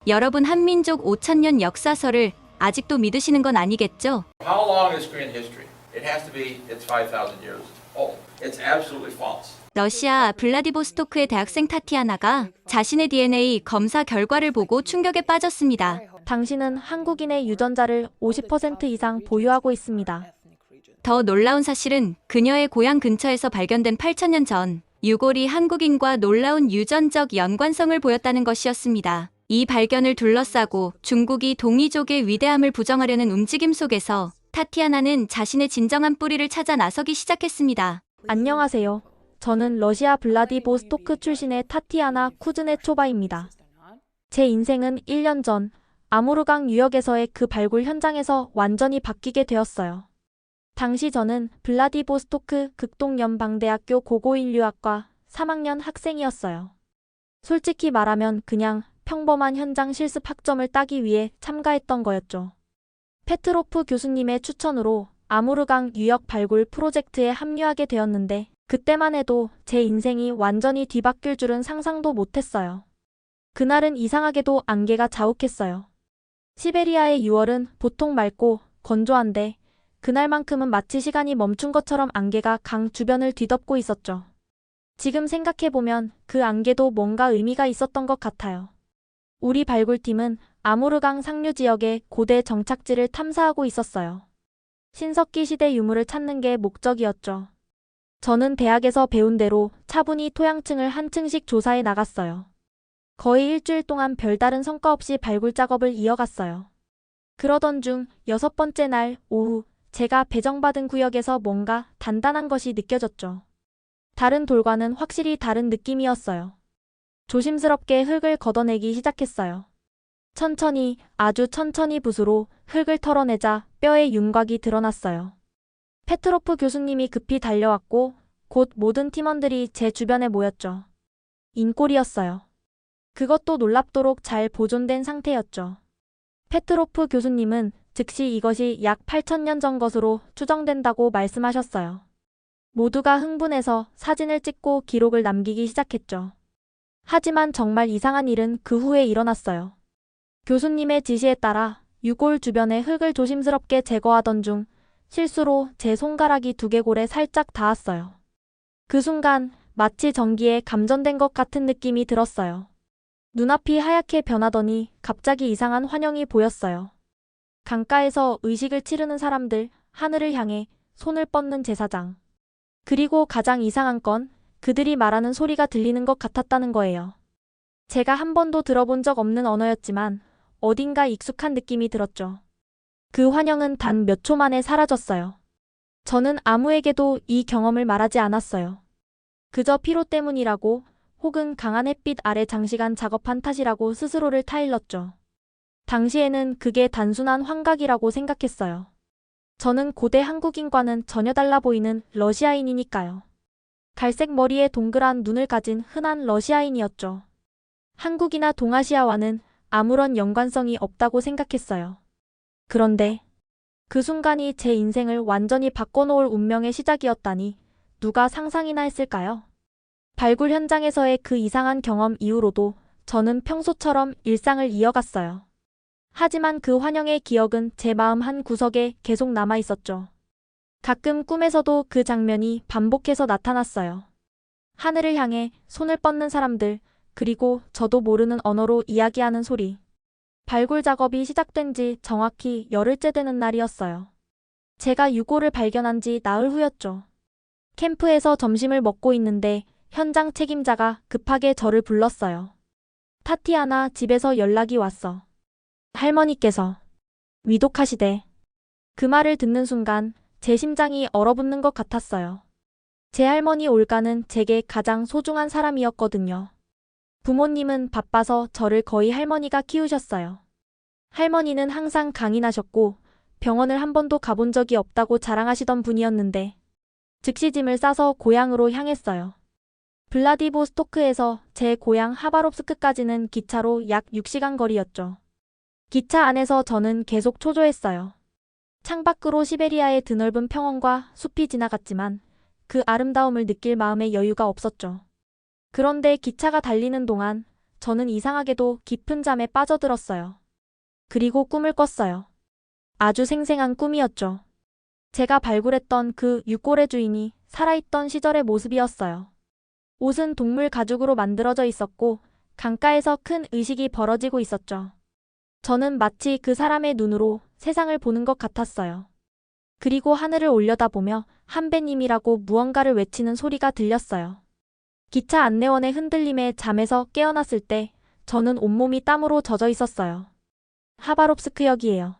여러분 한민족 5,000년 역사설을 아직도 믿으시는 건 아니겠죠? How long is Korean history? It has to be, it's 5,000 years old. It's absolutely false. 러시아 블라디보스토크의 대학생 타티아나가 자신의 DNA 검사 결과를 보고 충격에 빠졌습니다. 당신은 한국인의 유전자를 50% 이상 보유하고 있습니다. 더 놀라운 사실은 그녀의 고향 근처에서 발견된 8,000년 전 유골이 한국인과 놀라운 유전적 연관성을 보였다는 것이었습니다. 이 발견을 둘러싸고 중국이 동이족의 위대함을 부정하려는 움직임 속에서 타티아나는 자신의 진정한 뿌리를 찾아 나서기 시작했습니다. 안녕하세요. 저는 러시아 블라디보스토크 출신의 타티아나 쿠즈네초바입니다. 제 인생은 1년 전 아무르강 유역에서의 그 발굴 현장에서 완전히 바뀌게 되었어요. 당시 저는 블라디보스토크 극동연방대학교 고고인류학과 3학년 학생이었어요. 솔직히 말하면 그냥 평범한 현장 실습 학점을 따기 위해 참가했던 거였죠. 페트로프 교수님의 추천으로 아무르강 유역 발굴 프로젝트에 합류하게 되었는데 그때만 해도 제 인생이 완전히 뒤바뀔 줄은 상상도 못했어요. 그날은 이상하게도 안개가 자욱했어요. 시베리아의 6월은 보통 맑고 건조한데 그날만큼은 마치 시간이 멈춘 것처럼 안개가 강 주변을 뒤덮고 있었죠. 지금 생각해보면 그 안개도 뭔가 의미가 있었던 것 같아요. 우리 발굴팀은 아무르강 상류 지역의 고대 정착지를 탐사하고 있었어요. 신석기 시대 유물을 찾는 게 목적이었죠. 저는 대학에서 배운 대로 차분히 토양층을 한 층씩 조사해 나갔어요. 거의 일주일 동안 별다른 성과 없이 발굴 작업을 이어갔어요. 그러던 중 6번째 날 오후 제가 배정받은 구역에서 뭔가 단단한 것이 느껴졌죠. 다른 돌과는 확실히 다른 느낌이었어요. 조심스럽게 흙을 걷어내기 시작했어요. 천천히, 아주 천천히 붓으로 흙을 털어내자 뼈의 윤곽이 드러났어요. 페트로프 교수님이 급히 달려왔고 곧 모든 팀원들이 제 주변에 모였죠. 인골이었어요. 그것도 놀랍도록 잘 보존된 상태였죠. 페트로프 교수님은 즉시 이것이 약 8,000년 전 것으로 추정된다고 말씀하셨어요. 모두가 흥분해서 사진을 찍고 기록을 남기기 시작했죠. 하지만 정말 이상한 일은 그 후에 일어났어요. 교수님의 지시에 따라 유골 주변의 흙을 조심스럽게 제거하던 중 실수로 제 손가락이 두개골에 살짝 닿았어요. 그 순간 마치 전기에 감전된 것 같은 느낌이 들었어요. 눈앞이 하얗게 변하더니 갑자기 이상한 환영이 보였어요. 강가에서 의식을 치르는 사람들, 하늘을 향해 손을 뻗는 제사장. 그리고 가장 이상한 건 그들이 말하는 소리가 들리는 것 같았다는 거예요. 제가 한 번도 들어본 적 없는 언어였지만 어딘가 익숙한 느낌이 들었죠. 그 환영은 단 몇 초 만에 사라졌어요. 저는 아무에게도 이 경험을 말하지 않았어요. 그저 피로 때문이라고 혹은 강한 햇빛 아래 장시간 작업한 탓이라고 스스로를 타일렀죠. 당시에는 그게 단순한 환각이라고 생각했어요. 저는 고대 한국인과는 전혀 달라 보이는 러시아인이니까요. 갈색 머리에 동그란 눈을 가진 흔한 러시아인이었죠. 한국이나 동아시아와는 아무런 연관성이 없다고 생각했어요. 그런데 그 순간이 제 인생을 완전히 바꿔놓을 운명의 시작이었다니 누가 상상이나 했을까요? 발굴 현장에서의 그 이상한 경험 이후로도 저는 평소처럼 일상을 이어갔어요. 하지만 그 환영의 기억은 제 마음 한 구석에 계속 남아 있었죠. 가끔 꿈에서도 그 장면이 반복해서 나타났어요. 하늘을 향해 손을 뻗는 사람들, 그리고 저도 모르는 언어로 이야기하는 소리. 발굴 작업이 시작된 지 정확히 열흘째 되는 날이었어요. 제가 유골을 발견한 지 나흘 후였죠. 캠프에서 점심을 먹고 있는데 현장 책임자가 급하게 저를 불렀어요. 타티아나, 집에서 연락이 왔어. 할머니께서 위독하시대. 그 말을 듣는 순간 제 심장이 얼어붙는 것 같았어요. 제 할머니 올가는 제게 가장 소중한 사람이었거든요. 부모님은 바빠서 저를 거의 할머니가 키우셨어요. 할머니는 항상 강인하셨고 병원을 한 번도 가본 적이 없다고 자랑하시던 분이었는데 즉시 짐을 싸서 고향으로 향했어요. 블라디보스토크에서 제 고향 하바롭스크까지는 기차로 약 6시간 거리였죠. 기차 안에서 저는 계속 초조했어요. 창밖으로 시베리아의 드넓은 평원과 숲이 지나갔지만 그 아름다움을 느낄 마음의 여유가 없었죠. 그런데 기차가 달리는 동안 저는 이상하게도 깊은 잠에 빠져들었어요. 그리고 꿈을 꿨어요. 아주 생생한 꿈이었죠. 제가 발굴했던 그 육골의 주인이 살아있던 시절의 모습이었어요. 옷은 동물 가죽으로 만들어져 있었고 강가에서 큰 의식이 벌어지고 있었죠. 저는 마치 그 사람의 눈으로 세상을 보는 것 같았어요. 그리고 하늘을 올려다보며 한배님이라고 무언가를 외치는 소리가 들렸어요. 기차 안내원의 흔들림에 잠에서 깨어났을 때 저는 온몸이 땀으로 젖어 있었어요. 하바롭스크역이에요.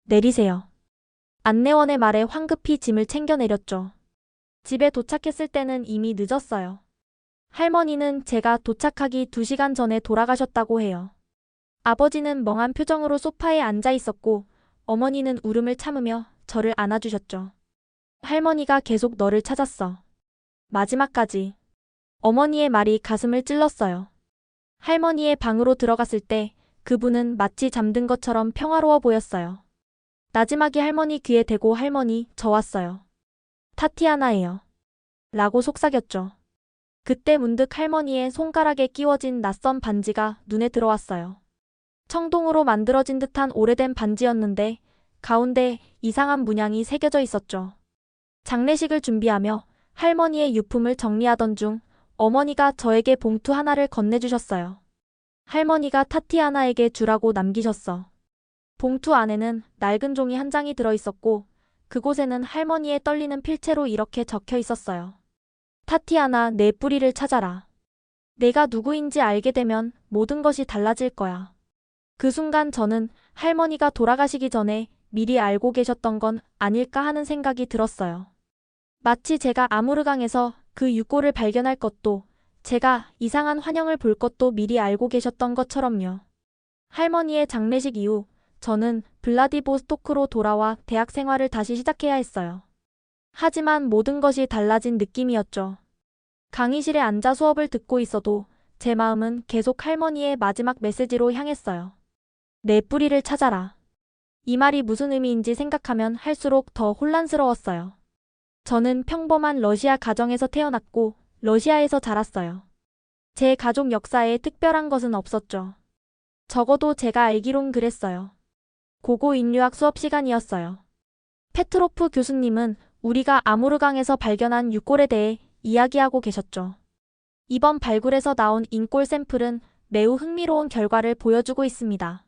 내리세요. 안내원의 말에 황급히 짐을 챙겨 내렸죠. 집에 도착했을 때는 이미 늦었어요. 할머니는 제가 도착하기 2시간 전에 돌아가셨다고 해요. 아버지는 멍한 표정으로 소파에 앉아 있었고 어머니는 울음을 참으며 저를 안아주셨죠. 할머니가 계속 너를 찾았어. 마지막까지. 어머니의 말이 가슴을 찔렀어요. 할머니의 방으로 들어갔을 때 그분은 마치 잠든 것처럼 평화로워 보였어요. 나지막이 할머니 귀에 대고 할머니, 저 왔어요. 타티아나예요. 라고 속삭였죠. 그때 문득 할머니의 손가락에 끼워진 낯선 반지가 눈에 들어왔어요. 청동으로 만들어진 듯한 오래된 반지였는데 가운데 이상한 문양이 새겨져 있었죠. 장례식을 준비하며 할머니의 유품을 정리하던 중 어머니가 저에게 봉투 하나를 건네주셨어요. 할머니가 타티아나에게 주라고 남기셨어. 봉투 안에는 낡은 종이 한 장이 들어있었고 그곳에는 할머니의 떨리는 필체로 이렇게 적혀 있었어요. 타티아나, 내 뿌리를 찾아라. 내가 누구인지 알게 되면 모든 것이 달라질 거야. 그 순간 저는 할머니가 돌아가시기 전에 미리 알고 계셨던 건 아닐까 하는 생각이 들었어요. 마치 제가 아무르강에서 그 육골을 발견할 것도 제가 이상한 환영을 볼 것도 미리 알고 계셨던 것처럼요. 할머니의 장례식 이후 저는 블라디보스토크로 돌아와 대학 생활을 다시 시작해야 했어요. 하지만 모든 것이 달라진 느낌이었죠. 강의실에 앉아 수업을 듣고 있어도 제 마음은 계속 할머니의 마지막 메시지로 향했어요. 내 뿌리를 찾아라. 이 말이 무슨 의미인지 생각하면 할수록 더 혼란스러웠어요. 저는 평범한 러시아 가정에서 태어났고 러시아에서 자랐어요. 제 가족 역사에 특별한 것은 없었죠. 적어도 제가 알기론 그랬어요. 고고 인류학 수업 시간이었어요. 페트로프 교수님은 우리가 아무르강에서 발견한 육골에 대해 이야기하고 계셨죠. 이번 발굴에서 나온 인골 샘플은 매우 흥미로운 결과를 보여주고 있습니다.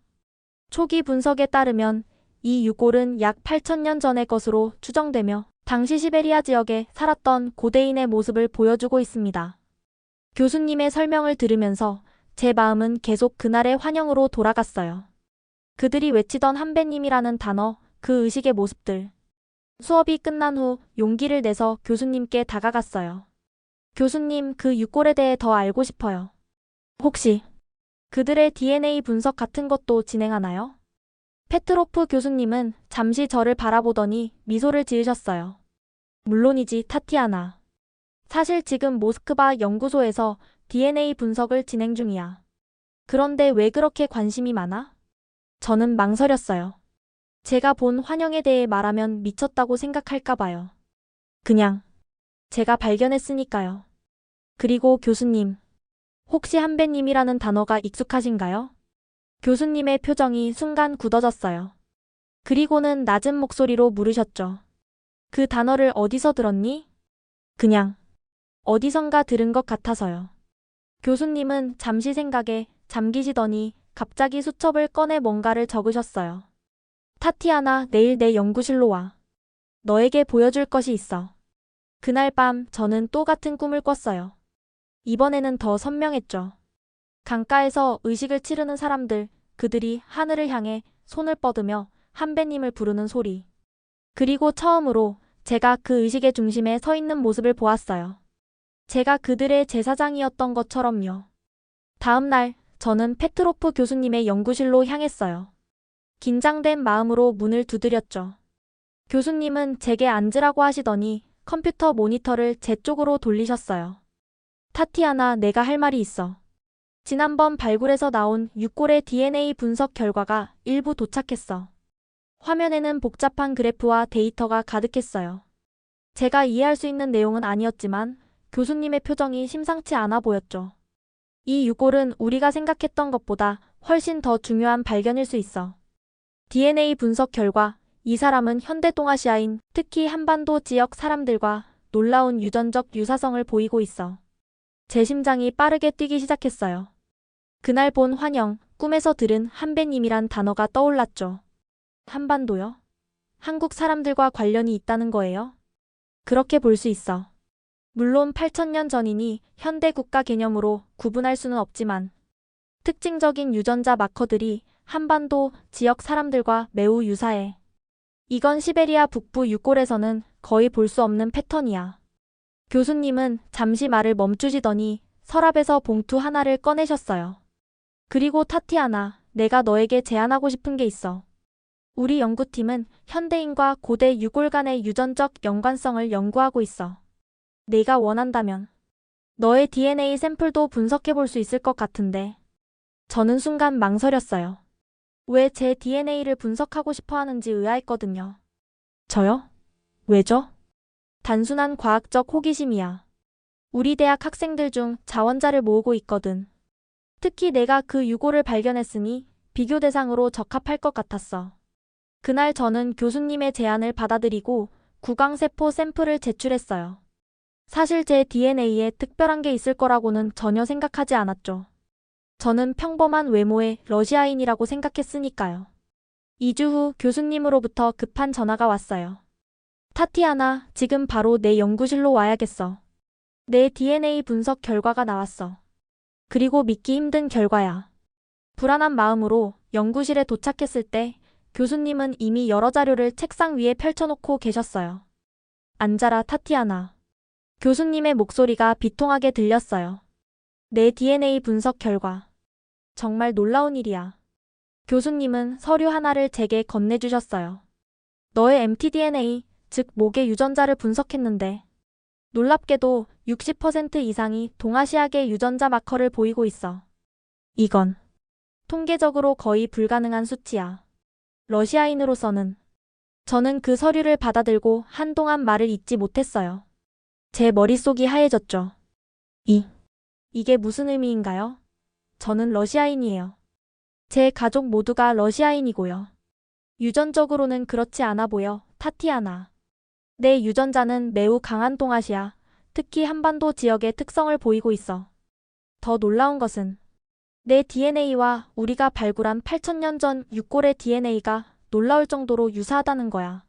초기 분석에 따르면 이 육골은 약 8,000년 전의 것으로 추정되며 당시 시베리아 지역에 살았던 고대인의 모습을 보여주고 있습니다. 교수님의 설명을 들으면서 제 마음은 계속 그날의 환영으로 돌아갔어요. 그들이 외치던 한배님이라는 단어, 그 의식의 모습들. 수업이 끝난 후 용기를 내서 교수님께 다가갔어요. 교수님, 그 육골에 대해 더 알고 싶어요. 혹시 그들의 DNA 분석 같은 것도 진행하나요? 페트로프 교수님은 잠시 저를 바라보더니 미소를 지으셨어요. 물론이지, 타티아나. 사실 지금 모스크바 연구소에서 DNA 분석을 진행 중이야. 그런데 왜 그렇게 관심이 많아? 저는 망설였어요. 제가 본 환영에 대해 말하면 미쳤다고 생각할까 봐요. 그냥 제가 발견했으니까요. 그리고 교수님, 혹시 한배님이라는 단어가 익숙하신가요? 교수님의 표정이 순간 굳어졌어요. 그리고는 낮은 목소리로 물으셨죠. 그 단어를 어디서 들었니? 그냥 어디선가 들은 것 같아서요. 교수님은 잠시 생각에 잠기시더니 갑자기 수첩을 꺼내 뭔가를 적으셨어요. 타티아나, 내일 내 연구실로 와. 너에게 보여줄 것이 있어. 그날 밤 저는 또 같은 꿈을 꿨어요. 이번에는 더 선명했죠. 강가에서 의식을 치르는 사람들, 그들이 하늘을 향해 손을 뻗으며 한배님을 부르는 소리. 그리고 처음으로 제가 그 의식의 중심에 서 있는 모습을 보았어요. 제가 그들의 제사장이었던 것처럼요. 다음 날 저는 페트로프 교수님의 연구실로 향했어요. 긴장된 마음으로 문을 두드렸죠. 교수님은 제게 앉으라고 하시더니 컴퓨터 모니터를 제 쪽으로 돌리셨어요. 타티아나, 내가 할 말이 있어. 지난번 발굴에서 나온 육골의 DNA 분석 결과가 일부 도착했어. 화면에는 복잡한 그래프와 데이터가 가득했어요. 제가 이해할 수 있는 내용은 아니었지만 교수님의 표정이 심상치 않아 보였죠. 이 유골은 우리가 생각했던 것보다 훨씬 더 중요한 발견일 수 있어. DNA 분석 결과 이 사람은 현대 동아시아인, 특히 한반도 지역 사람들과 놀라운 유전적 유사성을 보이고 있어. 제 심장이 빠르게 뛰기 시작했어요. 그날 본 환영, 꿈에서 들은 한배님이란 단어가 떠올랐죠. 한반도요? 한국 사람들과 관련이 있다는 거예요? 그렇게 볼 수 있어. 물론 8,000년 전이니 현대 국가 개념으로 구분할 수는 없지만 특징적인 유전자 마커들이 한반도 지역 사람들과 매우 유사해. 이건 시베리아 북부 유골에서는 거의 볼 수 없는 패턴이야. 교수님은 잠시 말을 멈추시더니 서랍에서 봉투 하나를 꺼내셨어요. 그리고 타티아나, 내가 너에게 제안하고 싶은 게 있어. 우리 연구팀은 현대인과 고대 유골 간의 유전적 연관성을 연구하고 있어. 네가 원한다면 너의 DNA 샘플도 분석해 볼 수 있을 것 같은데. 저는 순간 망설였어요. 왜 제 DNA를 분석하고 싶어 하는지 의아했거든요. 저요? 왜죠? 단순한 과학적 호기심이야. 우리 대학 학생들 중 자원자를 모으고 있거든. 특히 내가 그 유골을 발견했으니 비교 대상으로 적합할 것 같았어. 그날 저는 교수님의 제안을 받아들이고 구강세포 샘플을 제출했어요. 사실 제 DNA에 특별한 게 있을 거라고는 전혀 생각하지 않았죠. 저는 평범한 외모의 러시아인이라고 생각했으니까요. 2주 후 교수님으로부터 급한 전화가 왔어요. 타티아나, 지금 바로 내 연구실로 와야겠어. 내 DNA 분석 결과가 나왔어. 그리고 믿기 힘든 결과야. 불안한 마음으로 연구실에 도착했을 때 교수님은 이미 여러 자료를 책상 위에 펼쳐놓고 계셨어요. 앉아라, 타티아나. 교수님의 목소리가 비통하게 들렸어요. 내 DNA 분석 결과. 정말 놀라운 일이야. 교수님은 서류 하나를 제게 건네주셨어요. 너의 mtDNA, 즉 목의 유전자를 분석했는데 놀랍게도 60% 이상이 동아시아계 유전자 마커를 보이고 있어. 이건 통계적으로 거의 불가능한 수치야. 러시아인으로서는. 저는 그 서류를 받아들고 한동안 말을 잇지 못했어요. 제 머릿속이 하얘졌죠. 이게 무슨 의미인가요? 저는 러시아인이에요. 제 가족 모두가 러시아인이고요. 유전적으로는 그렇지 않아 보여, 타티아나. 내 유전자는 매우 강한 동아시아, 특히 한반도 지역의 특성을 보이고 있어. 더 놀라운 것은 내 DNA와 우리가 발굴한 8,000년 전 유골의 DNA가 놀라울 정도로 유사하다는 거야.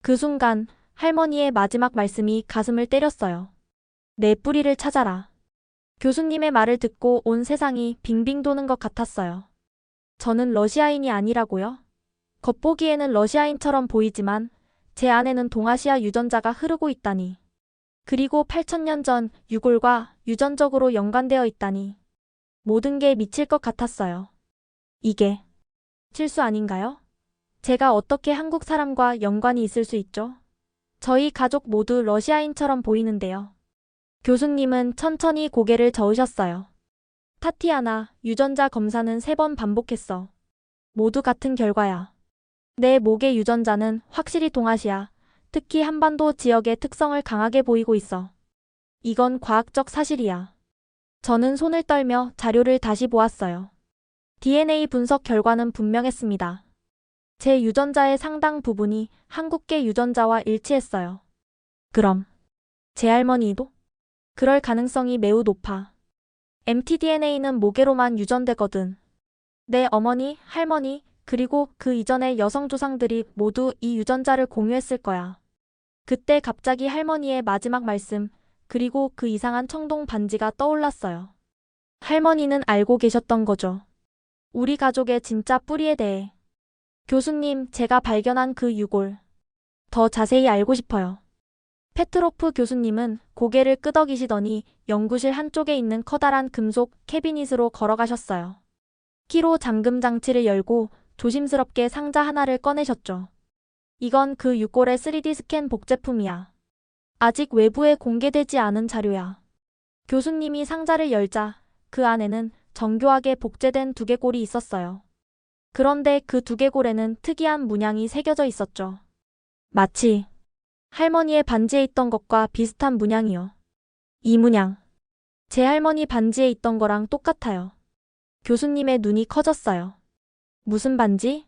그 순간 할머니의 마지막 말씀이 가슴을 때렸어요. 내 뿌리를 찾아라. 교수님의 말을 듣고 온 세상이 빙빙 도는 것 같았어요. 저는 러시아인이 아니라고요? 겉보기에는 러시아인처럼 보이지만 제 안에는 동아시아 유전자가 흐르고 있다니. 그리고 8,000년 전 유골과 유전적으로 연관되어 있다니. 모든 게 미칠 것 같았어요. 이게 실수 아닌가요? 제가 어떻게 한국 사람과 연관이 있을 수 있죠? 저희 가족 모두 러시아인처럼 보이는데요. 교수님은 천천히 고개를 저으셨어요. 타티아나, 유전자 검사는 3번 반복했어. 모두 같은 결과야. 내 목의 유전자는 확실히 동아시아, 특히 한반도 지역의 특성을 강하게 보이고 있어. 이건 과학적 사실이야. 저는 손을 떨며 자료를 다시 보았어요. DNA 분석 결과는 분명했습니다. 제 유전자의 상당 부분이 한국계 유전자와 일치했어요. 그럼 제 할머니도? 그럴 가능성이 매우 높아. mtDNA는 모계로만 유전되거든. 내 어머니, 할머니, 그리고 그 이전의 여성 조상들이 모두 이 유전자를 공유했을 거야. 그때 갑자기 할머니의 마지막 말씀, 그리고 그 이상한 청동 반지가 떠올랐어요. 할머니는 알고 계셨던 거죠. 우리 가족의 진짜 뿌리에 대해. 교수님, 제가 발견한 그 유골. 더 자세히 알고 싶어요. 페트로프 교수님은 고개를 끄덕이시더니 연구실 한쪽에 있는 커다란 금속 캐비닛으로 걸어가셨어요. 키로 잠금 장치를 열고 조심스럽게 상자 하나를 꺼내셨죠. 이건 그 유골의 3D 스캔 복제품이야. 아직 외부에 공개되지 않은 자료야. 교수님이 상자를 열자 그 안에는 정교하게 복제된 두개골이 있었어요. 그런데 그 두개골에는 특이한 문양이 새겨져 있었죠. 마치 할머니의 반지에 있던 것과 비슷한 문양이요. 이 문양. 제 할머니 반지에 있던 거랑 똑같아요. 교수님의 눈이 커졌어요. 무슨 반지?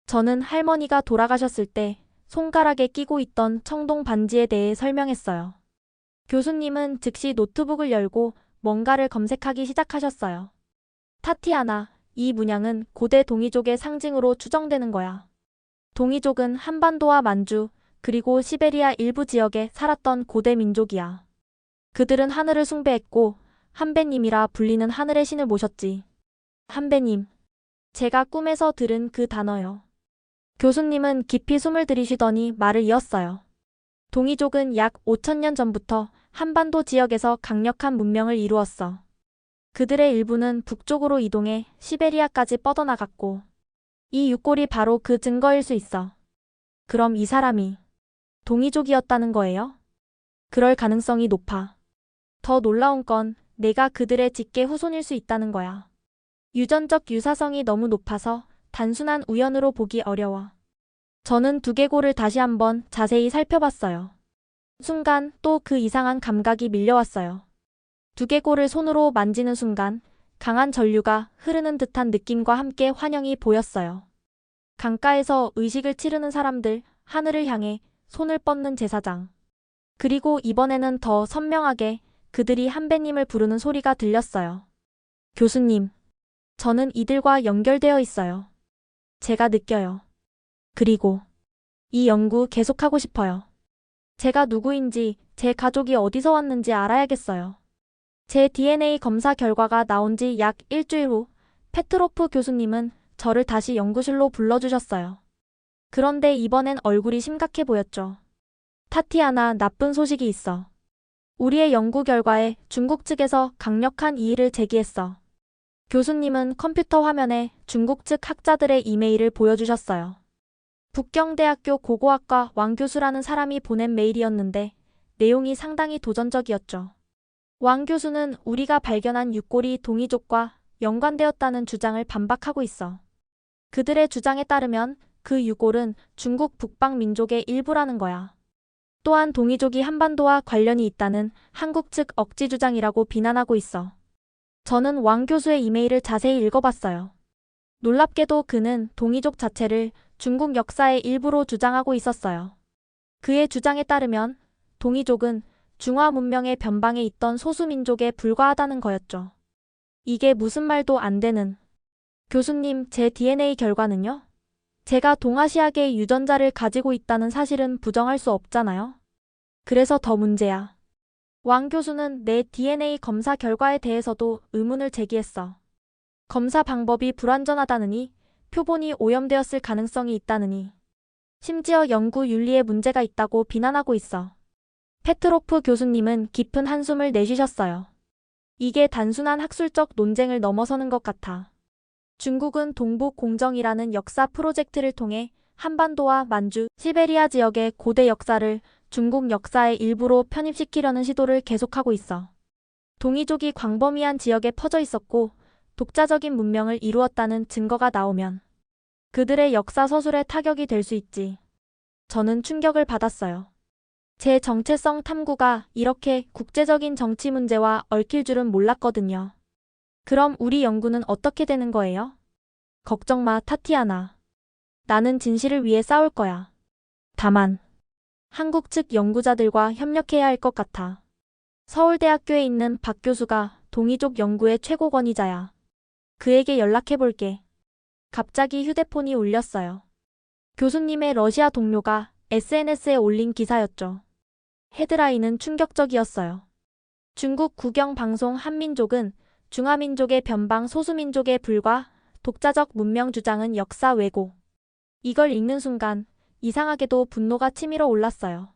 저는 할머니가 돌아가셨을 때 손가락에 끼고 있던 청동 반지에 대해 설명했어요. 교수님은 즉시 노트북을 열고 뭔가를 검색하기 시작하셨어요. 타티아나, 이 문양은 고대 동이족의 상징으로 추정되는 거야. 동이족은 한반도와 만주, 그리고 시베리아 일부 지역에 살았던 고대 민족이야. 그들은 하늘을 숭배했고 한배님이라 불리는 하늘의 신을 모셨지. 한배님. 제가 꿈에서 들은 그 단어요. 교수님은 깊이 숨을 들이쉬더니 말을 이었어요. 동이족은 약 5,000년 전부터 한반도 지역에서 강력한 문명을 이루었어. 그들의 일부는 북쪽으로 이동해 시베리아까지 뻗어나갔고, 이 육골이 바로 그 증거일 수 있어. 그럼 이 사람이 동이족이었다는 거예요? 그럴 가능성이 높아. 더 놀라운 건 내가 그들의 직계 후손일 수 있다는 거야. 유전적 유사성이 너무 높아서 단순한 우연으로 보기 어려워. 저는 두개골을 다시 한번 자세히 살펴봤어요. 순간 또 그 이상한 감각이 밀려왔어요. 두개골을 손으로 만지는 순간 강한 전류가 흐르는 듯한 느낌과 함께 환영이 보였어요. 강가에서 의식을 치르는 사람들, 하늘을 향해 손을 뻗는 제사장. 그리고 이번에는 더 선명하게 그들이 한배님을 부르는 소리가 들렸어요. 교수님, 저는 이들과 연결되어 있어요. 제가 느껴요. 그리고 이 연구 계속하고 싶어요. 제가 누구인지, 제 가족이 어디서 왔는지 알아야겠어요. 제 DNA 검사 결과가 나온 지 약 일주일 후 페트로프 교수님은 저를 다시 연구실로 불러주셨어요. 그런데 이번엔 얼굴이 심각해 보였죠. 타티아나, 나쁜 소식이 있어. 우리의 연구 결과에 중국 측에서 강력한 이의를 제기했어. 교수님은 컴퓨터 화면에 중국 측 학자들의 이메일을 보여주셨어요. 북경대학교 고고학과 왕 교수라는 사람이 보낸 메일이었는데 내용이 상당히 도전적이었죠. 왕 교수는 우리가 발견한 육골이 동이족과 연관되었다는 주장을 반박하고 있어. 그들의 주장에 따르면 그 유골은 중국 북방 민족의 일부라는 거야. 또한 동이족이 한반도와 관련이 있다는 한국 측 억지 주장이라고 비난하고 있어. 저는 왕 교수의 이메일을 자세히 읽어봤어요. 놀랍게도 그는 동이족 자체를 중국 역사의 일부로 주장하고 있었어요. 그의 주장에 따르면 동이족은 중화 문명의 변방에 있던 소수민족에 불과하다는 거였죠. 이게 무슨 말도 안 되는. 교수님, 제 DNA 결과는요? 제가 동아시아계 유전자를 가지고 있다는 사실은 부정할 수 없잖아요. 그래서 더 문제야. 왕 교수는 내 DNA 검사 결과에 대해서도 의문을 제기했어. 검사 방법이 불완전하다느니, 표본이 오염되었을 가능성이 있다느니, 심지어 연구 윤리에 문제가 있다고 비난하고 있어. 페트로프 교수님은 깊은 한숨을 내쉬셨어요. 이게 단순한 학술적 논쟁을 넘어서는 것 같아. 중국은 동북 공정이라는 역사 프로젝트를 통해 한반도와 만주, 시베리아 지역의 고대 역사를 중국 역사의 일부로 편입시키려는 시도를 계속하고 있어. 동이족이 광범위한 지역에 퍼져 있었고 독자적인 문명을 이루었다는 증거가 나오면 그들의 역사 서술에 타격이 될 수 있지. 저는 충격을 받았어요. 제 정체성 탐구가 이렇게 국제적인 정치 문제와 얽힐 줄은 몰랐거든요. 그럼 우리 연구는 어떻게 되는 거예요? 걱정 마, 타티아나. 나는 진실을 위해 싸울 거야. 다만 한국 측 연구자들과 협력해야 할 것 같아. 서울대학교에 있는 박 교수가 동이족 연구의 최고 권위자야. 그에게 연락해볼게. 갑자기 휴대폰이 울렸어요. 교수님의 러시아 동료가 SNS에 올린 기사였죠. 헤드라인은 충격적이었어요. 중국 국영방송 한민족은 중화민족의 변방 소수민족에 불과 독자적 문명 주장은 역사 왜곡. 이걸 읽는 순간 이상하게도 분노가 치밀어 올랐어요.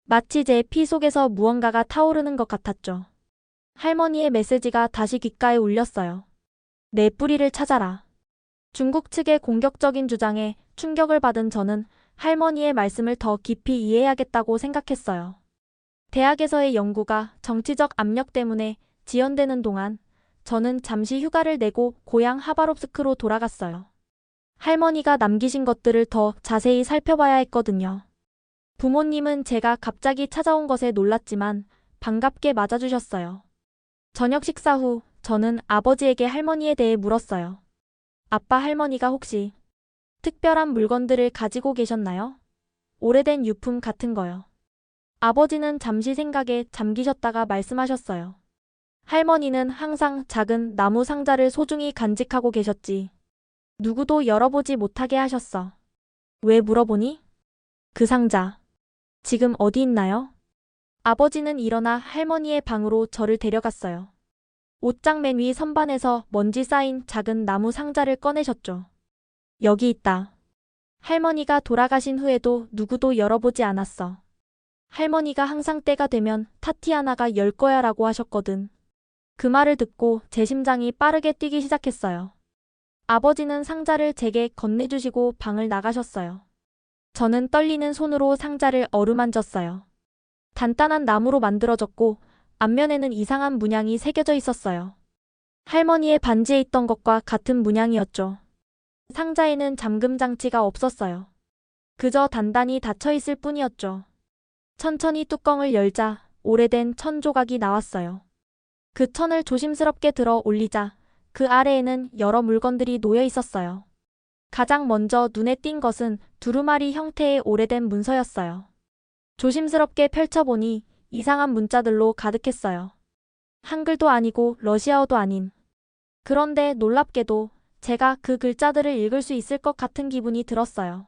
마치 제 피 속에서 무언가가 타오르는 것 같았죠. 할머니의 메시지가 다시 귓가에 울렸어요. 내 뿌리를 찾아라. 중국 측의 공격적인 주장에 충격을 받은 저는 할머니의 말씀을 더 깊이 이해해야겠다고 생각했어요. 대학에서의 연구가 정치적 압력 때문에 지연되는 동안 저는 잠시 휴가를 내고 고향 하바롭스크로 돌아갔어요. 할머니가 남기신 것들을 더 자세히 살펴봐야 했거든요. 부모님은 제가 갑자기 찾아온 것에 놀랐지만 반갑게 맞아주셨어요. 저녁 식사 후 저는 아버지에게 할머니에 대해 물었어요. 아빠, 할머니가 혹시 특별한 물건들을 가지고 계셨나요? 오래된 유품 같은 거요. 아버지는 잠시 생각에 잠기셨다가 말씀하셨어요. 할머니는 항상 작은 나무 상자를 소중히 간직하고 계셨지. 누구도 열어보지 못하게 하셨어. 왜 물어보니? 그 상자. 지금 어디 있나요? 아버지는 일어나 할머니의 방으로 저를 데려갔어요. 옷장 맨 위 선반에서 먼지 쌓인 작은 나무 상자를 꺼내셨죠. 여기 있다. 할머니가 돌아가신 후에도 누구도 열어보지 않았어. 할머니가 항상 때가 되면 타티아나가 열 거야 라고 하셨거든. 그 말을 듣고 제 심장이 빠르게 뛰기 시작했어요. 아버지는 상자를 제게 건네주시고 방을 나가셨어요. 저는 떨리는 손으로 상자를 어루만졌어요. 단단한 나무로 만들어졌고 앞면에는 이상한 문양이 새겨져 있었어요. 할머니의 반지에 있던 것과 같은 문양이었죠. 상자에는 잠금 장치가 없었어요. 그저 단단히 닫혀 있을 뿐이었죠. 천천히 뚜껑을 열자 오래된 천 조각이 나왔어요. 그 천을 조심스럽게 들어 올리자 그 아래에는 여러 물건들이 놓여 있었어요. 가장 먼저 눈에 띈 것은 두루마리 형태의 오래된 문서였어요. 조심스럽게 펼쳐보니 이상한 문자들로 가득했어요. 한글도 아니고 러시아어도 아닌. 그런데 놀랍게도 제가 그 글자들을 읽을 수 있을 것 같은 기분이 들었어요.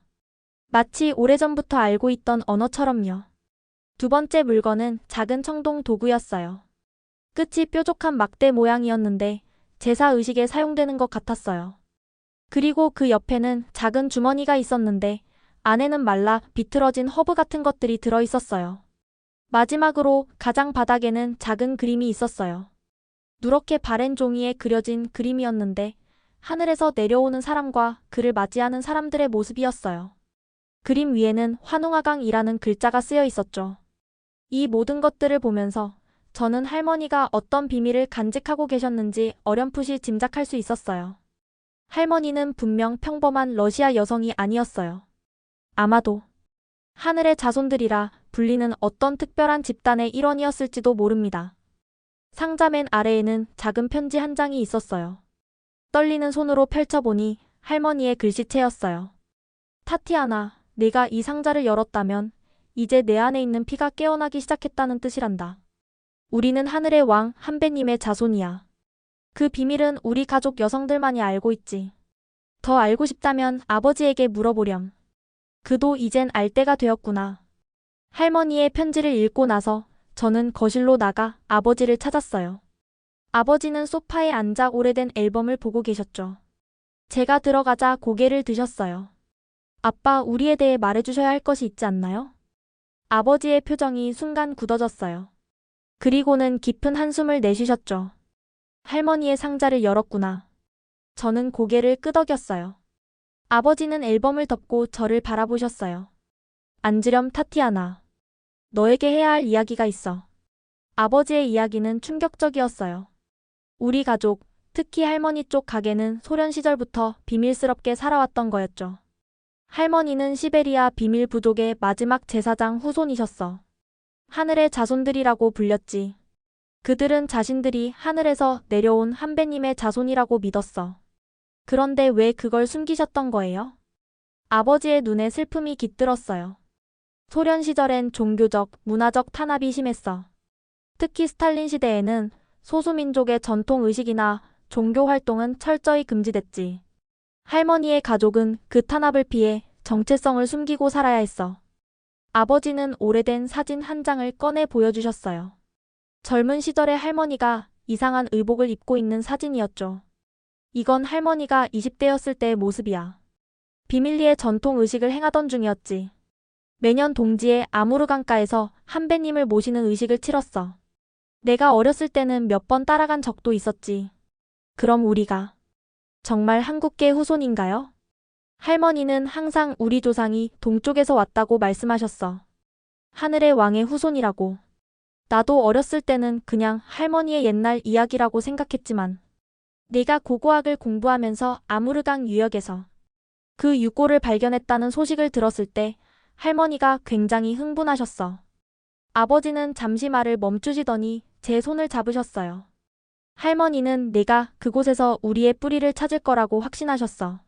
마치 오래전부터 알고 있던 언어처럼요. 두 번째 물건은 작은 청동 도구였어요. 끝이 뾰족한 막대 모양이었는데 제사 의식에 사용되는 것 같았어요. 그리고 그 옆에는 작은 주머니가 있었는데 안에는 말라 비틀어진 허브 같은 것들이 들어 있었어요. 마지막으로 가장 바닥에는 작은 그림이 있었어요. 누렇게 바랜 종이에 그려진 그림이었는데 하늘에서 내려오는 사람과 그를 맞이하는 사람들의 모습이었어요. 그림 위에는 환웅하강이라는 글자가 쓰여 있었죠. 이 모든 것들을 보면서 저는 할머니가 어떤 비밀을 간직하고 계셨는지 어렴풋이 짐작할 수 있었어요. 할머니는 분명 평범한 러시아 여성이 아니었어요. 아마도 하늘의 자손들이라 불리는 어떤 특별한 집단의 일원이었을지도 모릅니다. 상자 맨 아래에는 작은 편지 한 장이 있었어요. 떨리는 손으로 펼쳐보니 할머니의 글씨체였어요. 타티아나, 네가 이 상자를 열었다면 이제 내 안에 있는 피가 깨어나기 시작했다는 뜻이란다. 우리는 하늘의 왕 한배님의 자손이야. 그 비밀은 우리 가족 여성들만이 알고 있지. 더 알고 싶다면 아버지에게 물어보렴. 그도 이젠 알 때가 되었구나. 할머니의 편지를 읽고 나서 저는 거실로 나가 아버지를 찾았어요. 아버지는 소파에 앉아 오래된 앨범을 보고 계셨죠. 제가 들어가자 고개를 드셨어요. 아빠, 우리에 대해 말해주셔야 할 것이 있지 않나요? 아버지의 표정이 순간 굳어졌어요. 그리고는 깊은 한숨을 내쉬셨죠. 할머니의 상자를 열었구나. 저는 고개를 끄덕였어요. 아버지는 앨범을 덮고 저를 바라보셨어요. 앉으렴, 타티아나. 너에게 해야 할 이야기가 있어. 아버지의 이야기는 충격적이었어요. 우리 가족, 특히 할머니 쪽 가게는 소련 시절부터 비밀스럽게 살아왔던 거였죠. 할머니는 시베리아 비밀 부족의 마지막 제사장 후손이셨어. 하늘의 자손들이라고 불렸지. 그들은 자신들이 하늘에서 내려온 한배님의 자손이라고 믿었어. 그런데 왜 그걸 숨기셨던 거예요? 아버지의 눈에 슬픔이 깃들었어요. 소련 시절엔 종교적, 문화적 탄압이 심했어. 특히 스탈린 시대에는 소수민족의 전통 의식이나 종교 활동은 철저히 금지됐지. 할머니의 가족은 그 탄압을 피해 정체성을 숨기고 살아야 했어. 아버지는 오래된 사진 한 장을 꺼내 보여주셨어요. 젊은 시절의 할머니가 이상한 의복을 입고 있는 사진이었죠. 이건 할머니가 20대였을 때의 모습이야. 비밀리에 전통 의식을 행하던 중이었지. 매년 동지의 아무르강가에서 한배님을 모시는 의식을 치렀어. 내가 어렸을 때는 몇 번 따라간 적도 있었지. 그럼 우리가 정말 한국계 후손인가요? 할머니는 항상 우리 조상이 동쪽에서 왔다고 말씀하셨어. 하늘의 왕의 후손이라고. 나도 어렸을 때는 그냥 할머니의 옛날 이야기라고 생각했지만 내가 고고학을 공부하면서 아무르강 유역에서 그 유골을 발견했다는 소식을 들었을 때 할머니가 굉장히 흥분하셨어. 아버지는 잠시 말을 멈추시더니 제 손을 잡으셨어요. 할머니는 내가 그곳에서 우리의 뿌리를 찾을 거라고 확신하셨어.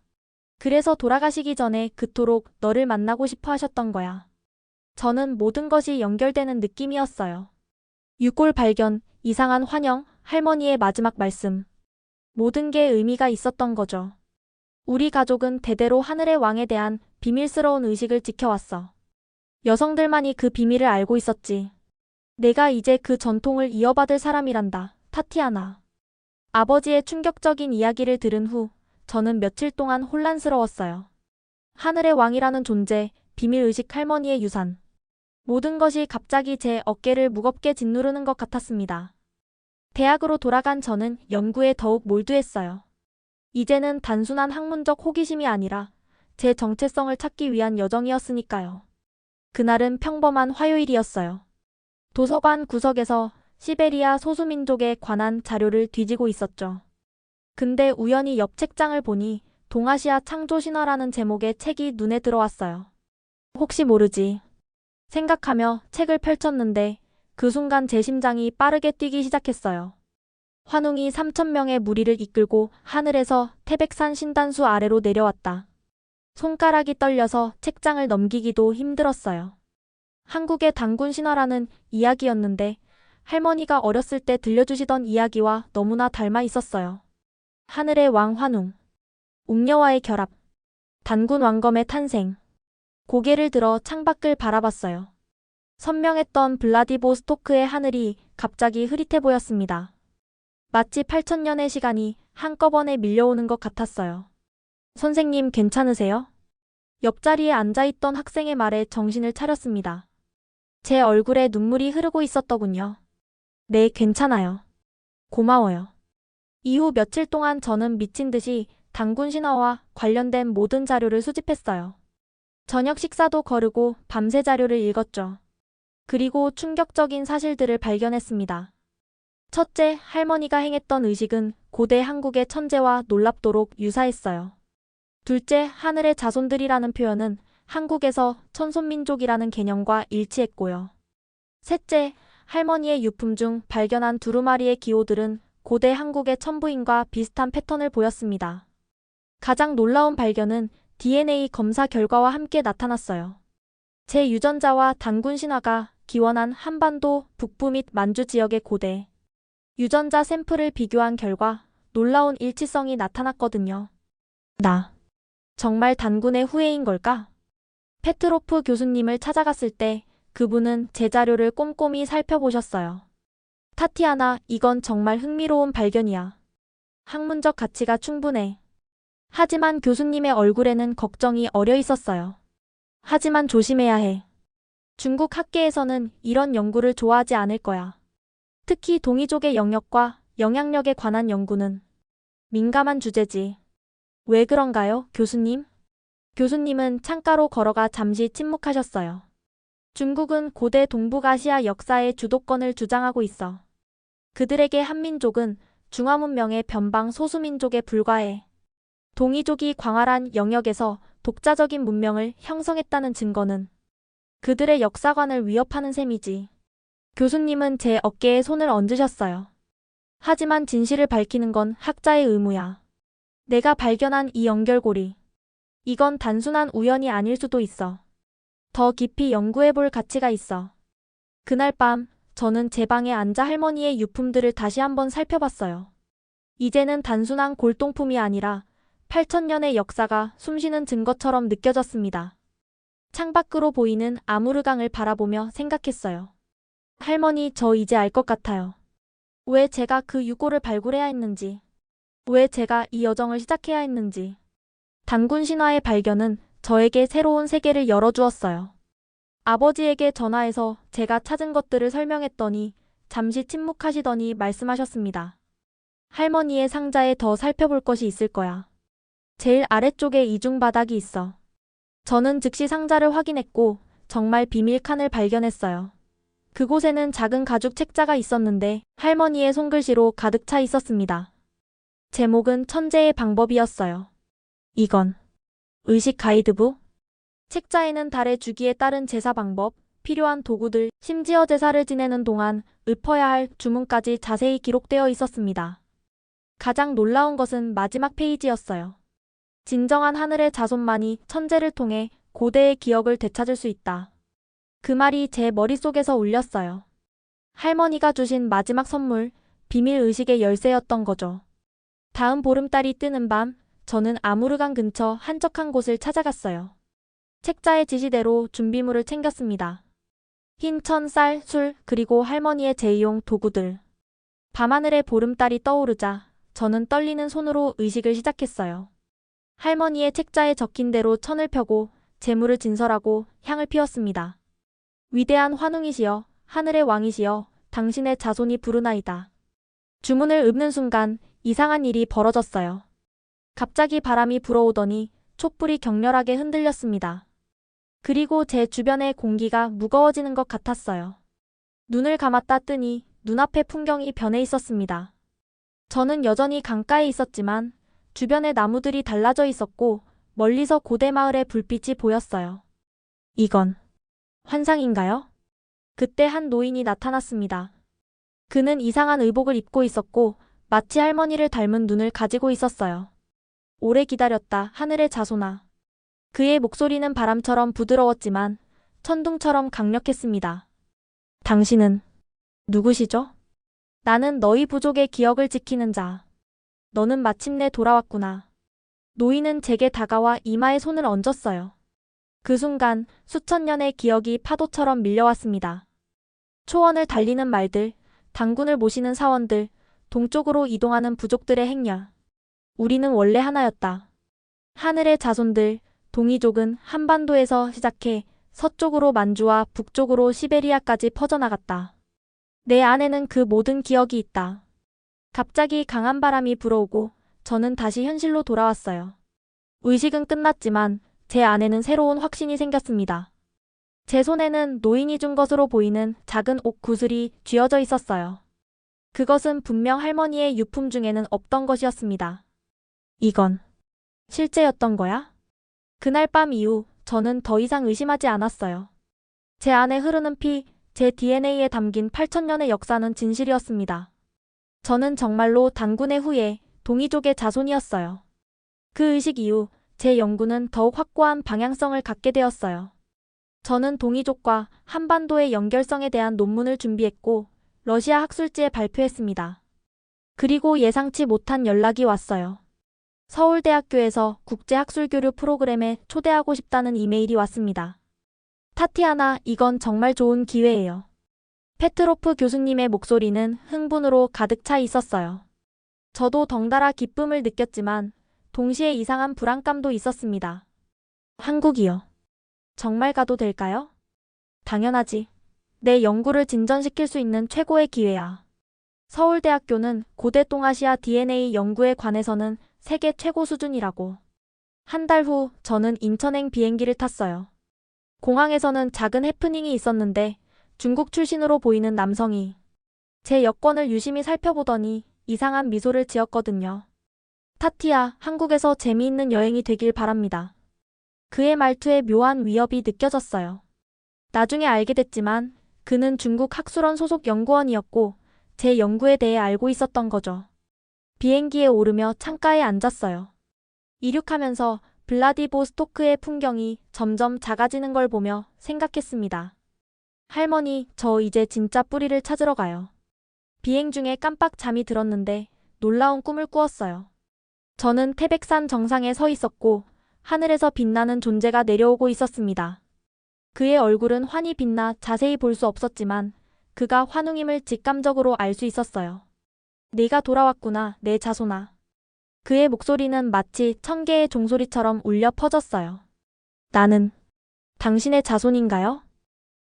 그래서 돌아가시기 전에 그토록 너를 만나고 싶어 하셨던 거야. 저는 모든 것이 연결되는 느낌이었어요. 유골 발견, 이상한 환영, 할머니의 마지막 말씀. 모든 게 의미가 있었던 거죠. 우리 가족은 대대로 하늘의 왕에 대한 비밀스러운 의식을 지켜왔어. 여성들만이 그 비밀을 알고 있었지. 내가 이제 그 전통을 이어받을 사람이란다, 타티아나. 아버지의 충격적인 이야기를 들은 후 저는 며칠 동안 혼란스러웠어요. 하늘의 왕이라는 존재, 비밀의식 할머니의 유산. 모든 것이 갑자기 제 어깨를 무겁게 짓누르는 것 같았습니다. 대학으로 돌아간 저는 연구에 더욱 몰두했어요. 이제는 단순한 학문적 호기심이 아니라 제 정체성을 찾기 위한 여정이었으니까요. 그날은 평범한 화요일이었어요. 도서관 구석에서 시베리아 소수민족에 관한 자료를 뒤지고 있었죠. 근데 우연히 옆 책장을 보니 동아시아 창조 신화라는 제목의 책이 눈에 들어왔어요. 혹시 모르지 생각하며 책을 펼쳤는데 그 순간 제 심장이 빠르게 뛰기 시작했어요. 환웅이 3,000명의 무리를 이끌고 하늘에서 태백산 신단수 아래로 내려왔다. 손가락이 떨려서 책장을 넘기기도 힘들었어요. 한국의 단군 신화라는 이야기였는데 할머니가 어렸을 때 들려주시던 이야기와 너무나 닮아 있었어요. 하늘의 왕 환웅, 웅녀와의 결합, 단군 왕검의 탄생. 고개를 들어 창밖을 바라봤어요. 선명했던 블라디보스토크의 하늘이 갑자기 흐릿해 보였습니다. 마치 8,000년의 시간이 한꺼번에 밀려오는 것 같았어요. 선생님 괜찮으세요? 옆자리에 앉아있던 학생의 말에 정신을 차렸습니다. 제 얼굴에 눈물이 흐르고 있었더군요. 네, 괜찮아요. 고마워요. 이후 며칠 동안 저는 미친 듯이 단군 신화와 관련된 모든 자료를 수집했어요. 저녁 식사도 거르고 밤새 자료를 읽었죠. 그리고 충격적인 사실들을 발견했습니다. 첫째, 할머니가 행했던 의식은 고대 한국의 천재와 놀랍도록 유사했어요. 둘째, 하늘의 자손들이라는 표현은 한국에서 천손민족이라는 개념과 일치했고요. 셋째, 할머니의 유품 중 발견한 두루마리의 기호들은 고대 한국의 천부인과 비슷한 패턴을 보였습니다. 가장 놀라운 발견은 DNA 검사 결과와 함께 나타났어요. 제 유전자와 단군 신화가 기원한 한반도 북부 및 만주 지역의 고대 유전자 샘플을 비교한 결과 놀라운 일치성이 나타났거든요. 나 정말 단군의 후예인 걸까? 페트로프 교수님을 찾아갔을 때 그분은 제 자료를 꼼꼼히 살펴보셨어요. 타티아나, 이건 정말 흥미로운 발견이야. 학문적 가치가 충분해. 하지만 교수님의 얼굴에는 걱정이 어려 있었어요. 하지만 조심해야 해. 중국 학계에서는 이런 연구를 좋아하지 않을 거야. 특히 동이족의 영역과 영향력에 관한 연구는 민감한 주제지. 왜 그런가요, 교수님? 교수님은 창가로 걸어가 잠시 침묵하셨어요. 중국은 고대 동북아시아 역사의 주도권을 주장하고 있어. 그들에게 한민족은 중화문명의 변방 소수민족에 불과해. 동이족이 광활한 영역에서 독자적인 문명을 형성했다는 증거는 그들의 역사관을 위협하는 셈이지. 교수님은 제 어깨에 손을 얹으셨어요. 하지만 진실을 밝히는 건 학자의 의무야. 내가 발견한 이 연결고리. 이건 단순한 우연이 아닐 수도 있어. 더 깊이 연구해볼 가치가 있어. 그날 밤, 저는 제 방에 앉아 할머니의 유품들을 다시 한번 살펴봤어요. 이제는 단순한 골동품이 아니라 8,000년의 역사가 숨쉬는 증거처럼 느껴졌습니다. 창밖으로 보이는 아무르강을 바라보며 생각했어요. 할머니, 저 이제 알 것 같아요. 왜 제가 그 유골을 발굴해야 했는지. 왜 제가 이 여정을 시작해야 했는지. 단군 신화의 발견은 저에게 새로운 세계를 열어주었어요. 아버지에게 전화해서 제가 찾은 것들을 설명했더니 잠시 침묵하시더니 말씀하셨습니다. 할머니의 상자에 더 살펴볼 것이 있을 거야. 제일 아래쪽에 이중 바닥이 있어. 저는 즉시 상자를 확인했고 정말 비밀 칸을 발견했어요. 그곳에는 작은 가죽 책자가 있었는데 할머니의 손글씨로 가득 차 있었습니다. 제목은 천재의 방법이었어요. 이건 의식 가이드북? 책자에는 달의 주기에 따른 제사 방법, 필요한 도구들, 심지어 제사를 지내는 동안 읊어야 할 주문까지 자세히 기록되어 있었습니다. 가장 놀라운 것은 마지막 페이지였어요. 진정한 하늘의 자손만이 천재를 통해 고대의 기억을 되찾을 수 있다. 그 말이 제 머릿속에서 울렸어요. 할머니가 주신 마지막 선물, 비밀 의식의 열쇠였던 거죠. 다음 보름달이 뜨는 밤, 저는 아무르강 근처 한적한 곳을 찾아갔어요. 책자의 지시대로 준비물을 챙겼습니다. 흰 천, 쌀, 술, 그리고 할머니의 제이용 도구들. 밤하늘에 보름달이 떠오르자 저는 떨리는 손으로 의식을 시작했어요. 할머니의 책자에 적힌 대로 천을 펴고 재물을 진설하고 향을 피웠습니다. 위대한 환웅이시여, 하늘의 왕이시여, 당신의 자손이 부르나이다. 주문을 읊는 순간 이상한 일이 벌어졌어요. 갑자기 바람이 불어오더니 촛불이 격렬하게 흔들렸습니다. 그리고 제 주변의 공기가 무거워지는 것 같았어요. 눈을 감았다 뜨니 눈앞의 풍경이 변해 있었습니다. 저는 여전히 강가에 있었지만 주변의 나무들이 달라져 있었고 멀리서 고대 마을의 불빛이 보였어요. 이건 환상인가요? 그때 한 노인이 나타났습니다. 그는 이상한 의복을 입고 있었고 마치 할머니를 닮은 눈을 가지고 있었어요. 오래 기다렸다, 하늘의 자손아. 그의 목소리는 바람처럼 부드러웠지만 천둥처럼 강력했습니다. 당신은 누구시죠? 나는 너희 부족의 기억을 지키는 자. 너는 마침내 돌아왔구나. 노인은 제게 다가와 이마에 손을 얹었어요. 그 순간 수천 년의 기억이 파도처럼 밀려왔습니다. 초원을 달리는 말들, 당군을 모시는 사원들, 동쪽으로 이동하는 부족들의 행렬. 우리는 원래 하나였다. 하늘의 자손들, 동이족은 한반도에서 시작해 서쪽으로 만주와 북쪽으로 시베리아까지 퍼져나갔다. 내 안에는 그 모든 기억이 있다. 갑자기 강한 바람이 불어오고 저는 다시 현실로 돌아왔어요. 의식은 끝났지만 제 안에는 새로운 확신이 생겼습니다. 제 손에는 노인이 준 것으로 보이는 작은 옥 구슬이 쥐어져 있었어요. 그것은 분명 할머니의 유품 중에는 없던 것이었습니다. 이건 실제였던 거야? 그날 밤 이후 저는 더 이상 의심하지 않았어요. 제 안에 흐르는 피, 제 DNA에 담긴 8,000년의 역사는 진실이었습니다. 저는 정말로 단군의 후예, 동이족의 자손이었어요. 그 의식 이후 제 연구는 더욱 확고한 방향성을 갖게 되었어요. 저는 동이족과 한반도의 연결성에 대한 논문을 준비했고 러시아 학술지에 발표했습니다. 그리고 예상치 못한 연락이 왔어요. 서울대학교에서 국제학술교류 프로그램에 초대하고 싶다는 이메일이 왔습니다. 타티아나, 이건 정말 좋은 기회예요. 페트로프 교수님의 목소리는 흥분으로 가득 차 있었어요. 저도 덩달아 기쁨을 느꼈지만 동시에 이상한 불안감도 있었습니다. 한국이요. 정말 가도 될까요? 당연하지. 내 연구를 진전시킬 수 있는 최고의 기회야. 서울대학교는 고대 동아시아 DNA 연구에 관해서는 세계 최고 수준이라고. 한 달 후 저는 인천행 비행기를 탔어요. 공항에서는 작은 해프닝이 있었는데 중국 출신으로 보이는 남성이 제 여권을 유심히 살펴보더니 이상한 미소를 지었거든요. 타티야, 한국에서 재미있는 여행이 되길 바랍니다. 그의 말투에 묘한 위협이 느껴졌어요. 나중에 알게 됐지만 그는 중국 학술원 소속 연구원이었고 제 연구에 대해 알고 있었던 거죠. 비행기에 오르며 창가에 앉았어요. 이륙하면서 블라디보스토크의 풍경이 점점 작아지는 걸 보며 생각했습니다. 할머니, 저 이제 진짜 뿌리를 찾으러 가요. 비행 중에 깜빡 잠이 들었는데 놀라운 꿈을 꾸었어요. 저는 태백산 정상에 서 있었고 하늘에서 빛나는 존재가 내려오고 있었습니다. 그의 얼굴은 환히 빛나 자세히 볼 수 없었지만 그가 환웅임을 직감적으로 알 수 있었어요. 네가 돌아왔구나, 내 자손아. 그의 목소리는 마치 1000개의 종소리처럼 울려 퍼졌어요. 나는 당신의 자손인가요?